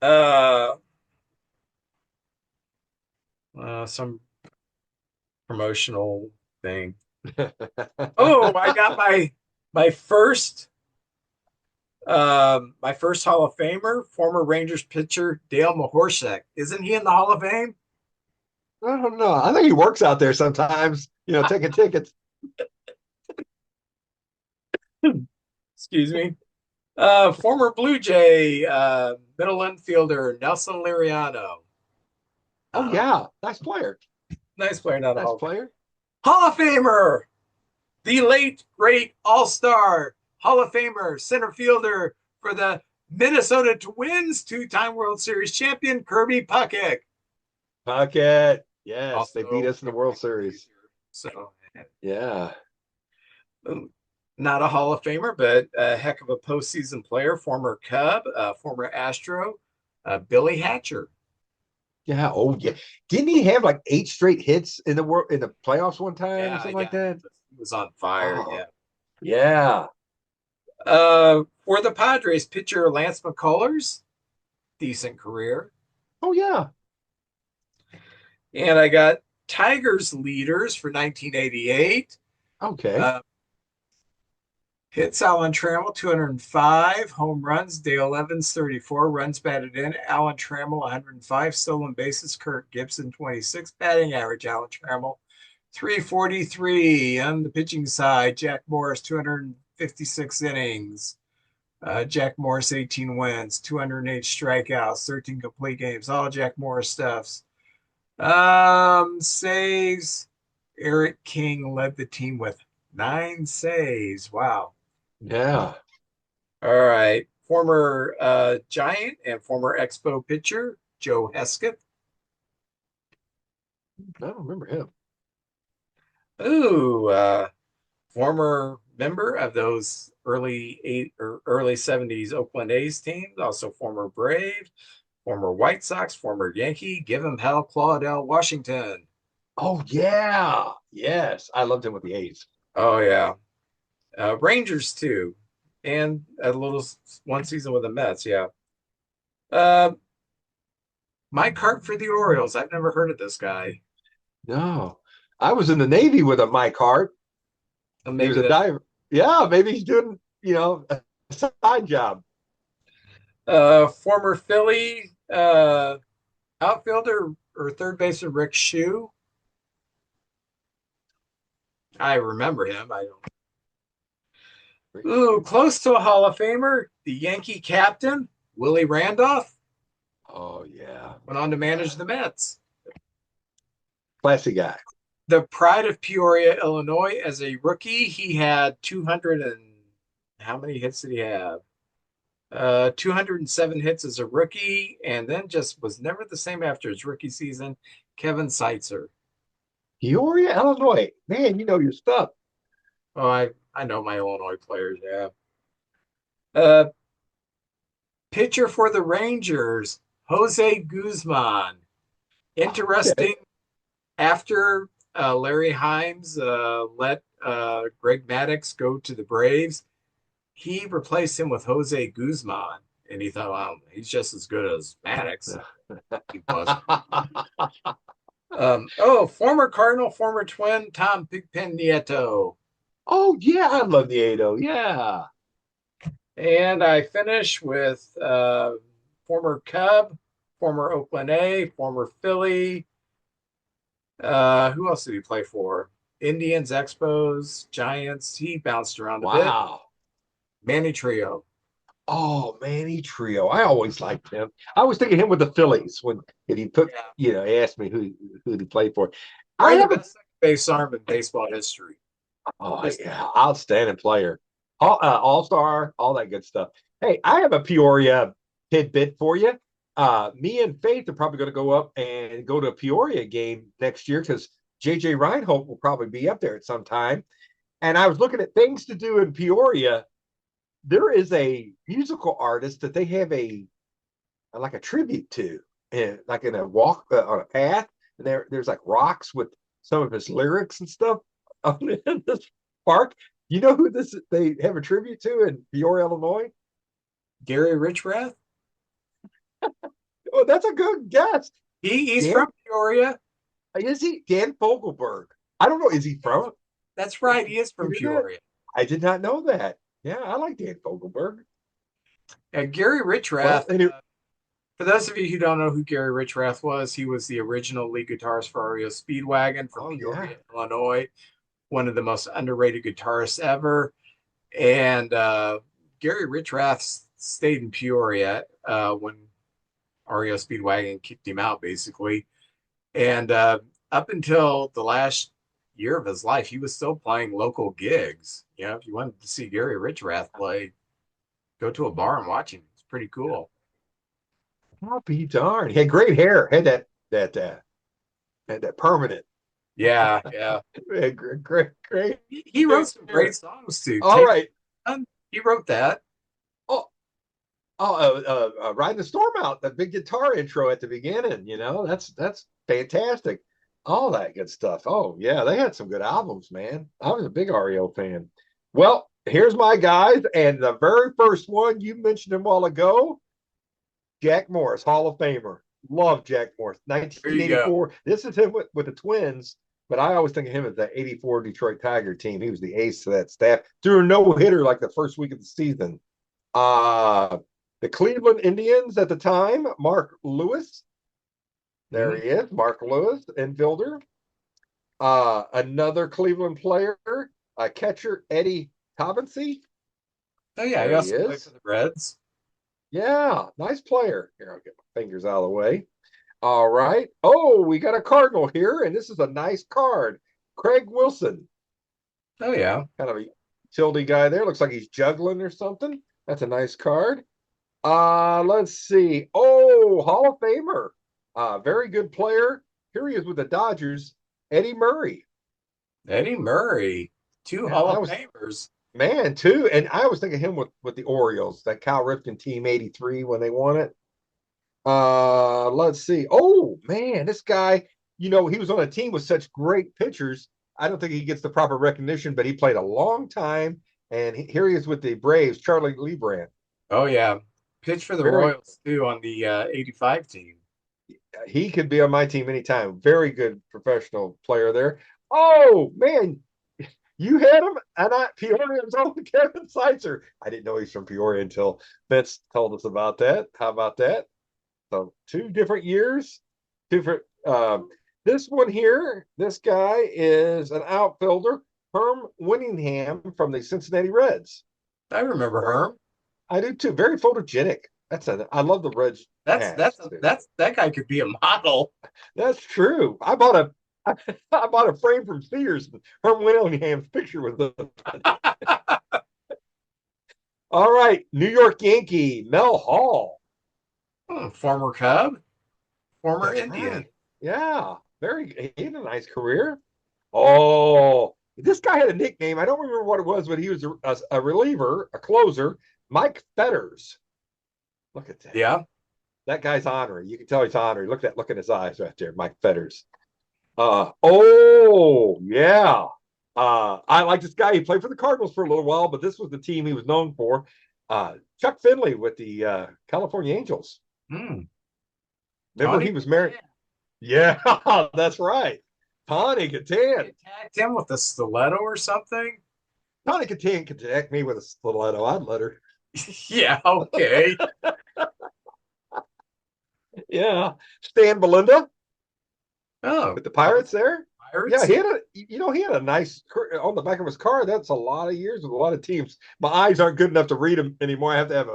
Uh, some promotional thing. Oh, I got My first my first Hall of Famer, former Rangers pitcher Dale Mahorshek. Isn't he in the Hall of Fame? I don't know. I think he works out there sometimes, taking tickets. Excuse me. Former Blue Jay middle infielder Nelson Liriano. Oh, Uh, yeah. Nice player. nice player, not a Nice Hall of Fame. player. Hall of Famer, the late great All Star Hall of Famer center fielder for the Minnesota Twins, two-time World Series champion Kirby Puckett. Puckett. Yes, they beat Also, us in the World Series. so Yeah. not a Hall of Famer, but a heck of a postseason player, former Cub, former Astro, Billy Hatcher. Yeah. Oh, yeah. Didn't he have like 8 straight hits in the playoffs one time or Yeah, something yeah, like that? he was on fire. Oh, Yeah. yeah. For the Padres, pitcher Lance McCullers, decent career. Oh, yeah. And I got Tigers leaders for 1988. Okay. Uh, Hits Alan Trammell, 205. Home runs, Dale Evans, 34. Runs batted in, Alan Trammell, 105. Stolen bases, Kirk Gibson, 26. Batting average, Alan Trammell, 343. On the pitching side, Jack Morris, 256 innings. Jack Morris, 18 wins, 208 strikeouts, 13 complete games. All Jack Morris stuffs. Saves. Eric King led the team with 9 saves. Wow. Yeah. All right. Former Giant and former Expo pitcher, Joe Hesketh. I don't remember him. Ooh, former member of those early 70s Oakland A's teams, also former Brave, former White Sox, former Yankee. Give him hell, Claudel Washington. Oh, yeah. Yes. I loved him with the A's. Oh, yeah. Rangers, too. And a little one season with the Mets. Yeah. Uh, Mike Hart for the Orioles. I've never heard of this guy. No. I was in the Navy with a Mike Hart. He Maybe was a that. diver. Yeah, maybe he's doing, a side job. Former Philly outfielder or third baseman Rick Shue. I remember him. I don't. Ooh, close to a Hall of Famer, the Yankee captain Willie Randolph Oh, yeah. went on to Yeah. manage the Mets. Classy guy. The pride of Peoria, Illinois, as a rookie, he had 200 and how many hits did he have? 207 hits as a rookie, and then just was never the same after his rookie season. Kevin Seitzer. Peoria, Illinois. Man, you know your stuff. Oh, I know my Illinois players. Yeah. Uh, Pitcher for the Rangers, Jose Guzman. Okay. Interesting. After Larry Himes let Greg Maddux go to the Braves, he replaced him with Jose Guzman, and he thought, "Wow, he's just as good as Maddux." He was. Former Cardinal, former Twin, Tom Pigpen Nieto. Oh, yeah. I love the Ado. Yeah. And I finish with former Cub, former Oakland A, former Philly. Who else did he play for? Indians, Expos, Giants. He bounced around a bit. Wow. Manny Trio. Oh, Manny Trio. I always liked him. I was thinking him with the Phillies when he put, Yeah. he asked me who he played for. I Probably the have a best second base arm in baseball history. Oh, Just yeah, outstanding player. All-star, all that good stuff. Hey, I have a Peoria tidbit for you. Me and Faith are probably going to go up and go to a Peoria game next year because JJ Reinhold will probably be up there at some time. And I was looking at things to do in Peoria. There is a musical artist that they have a tribute to, and like in a walk on a path, and there's like rocks with some of his lyrics and stuff in this park. You know who this they have a tribute to in Peoria, Illinois? Gary Richrath. Oh, that's a good guess. He's Dan from Peoria. is he Dan Fogelberg? I don't know. Is he from? That's right. He is You from knew that? Peoria. I did not know that. Yeah, I like Dan Fogelberg. Gary Well, Richrath, anyway, for those of you who don't know who Gary Richrath was, he was the original lead guitarist for REO Speedwagon from oh yeah. Peoria, Illinois, one of the most underrated guitarists ever. And Gary Richrath stayed in Peoria when REO Speedwagon kicked him out, basically. And up until the last year of his life, he was still playing local gigs. You know, if you wanted to see Gary Richrath play, go to a bar and watch him. It's pretty cool. I'll be darned. He had great hair. Had that permanent. Yeah, yeah. Great. He wrote some Hair. great songs too. All Take right. He wrote that. Oh, riding the storm out. That big guitar intro at the beginning. That's fantastic. All that good stuff. Oh yeah, they had some good albums, man. I was a big REO fan. Well, here's my guys, and the very first one you mentioned a while ago, Jack Morris, Hall of Famer. Love Jack Morris. There you go. 1984. This is him with the Twins, but I always think of him as the 84 Detroit Tiger team. He was the ace of that staff. Threw a no-hitter like the first week of the season. Uh, the Cleveland Indians at the time, Mark Lewis. There he is, Mark Lewis, infielder. Another Cleveland player, catcher, Eddie Taubensee. Oh yeah, he There he also played is. for the Reds. Yeah, nice player. Here, I'll get my fingers out of the way. All right. Oh, we got a Cardinal here, and this is a nice card. Craig Wilson, Oh yeah. kind of a utility guy there. Looks like he's juggling or something. That's a nice card. Let's see. Oh, Hall of Famer. Very good player. Here he is with the Dodgers, Eddie Murray. Eddie Murray, two Yeah, Hall I of was Famers. man too, and I was thinking him with the Orioles, that Cal Ripken team '83 when they won it. Let's see. Oh man, this guy, he was on a team with such great pitchers. I don't think he gets the proper recognition, but he played a long time, and here he is with the Braves, Charlie Lebrand. Oh yeah. Pitched for the Very, Royals too on the 85 team. he could be on my team anytime. Very good professional player there. Oh man, you had him, and Peoria's own Kevin Seitzer. I didn't know he's from Peoria until Vince told us about that. How about that? So 2 different years, different. This one here, this guy is an outfielder, Herm Winningham from the Cincinnati Reds. I remember Herm. I do too. Very photogenic. I love the Reds hats. That guy could be a model. That's true. I bought a frame from Sears. Herm Winningham's picture was the. All right, New York Yankee Mel Hall. Former Cub, former That's Indian. right. Yeah, he had a nice career. Oh, this guy had a nickname. I don't remember what it was, but he was a reliever, a closer, Mike Fetters. Look at that. Yeah. That guy's honorary. You can tell he's honorary. Look at his eyes right there, Mike Fetters. Oh yeah. I like this guy. He played for the Cardinals for a little while, but this was the team he was known for. Chuck Finley with the California Angels. Hmm. Remember Tawny he was married. Yeah, that's right. Tawny Katan. attacked him with a stiletto or something. Tawny Katan could attack me with a stiletto. I'd let her. Yeah, okay. Yeah. Stan Belinda Oh, with the Pirates there. Yeah, Pirates. he had a nice on the back of his car. That's a lot of years with a lot of teams. My eyes aren't good enough to read them anymore. I have to have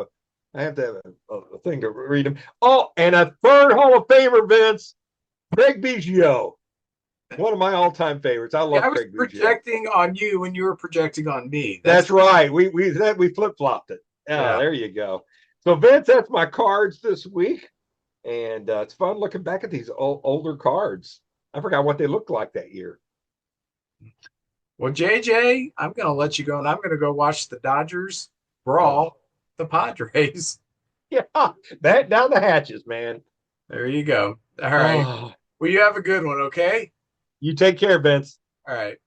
a thing to read them. Oh, and a third Hall of Famer, Vince, Craig Biggio. One of my all-time favorites. I love I was Craig Biggio. projecting on you when you were projecting on me. That's right. We flip-flopped it. Yeah, there you go. So Vince, that's my cards this week. And it's fun looking back at these older cards. I forgot what they looked like that year. Well, JJ, I'm going to let you go, and I'm going to go watch the Dodgers brawl the Padres. Yeah, that down the hatches, man. There you go. All right. Well, you have a good one, okay? You take care, Vince. All right.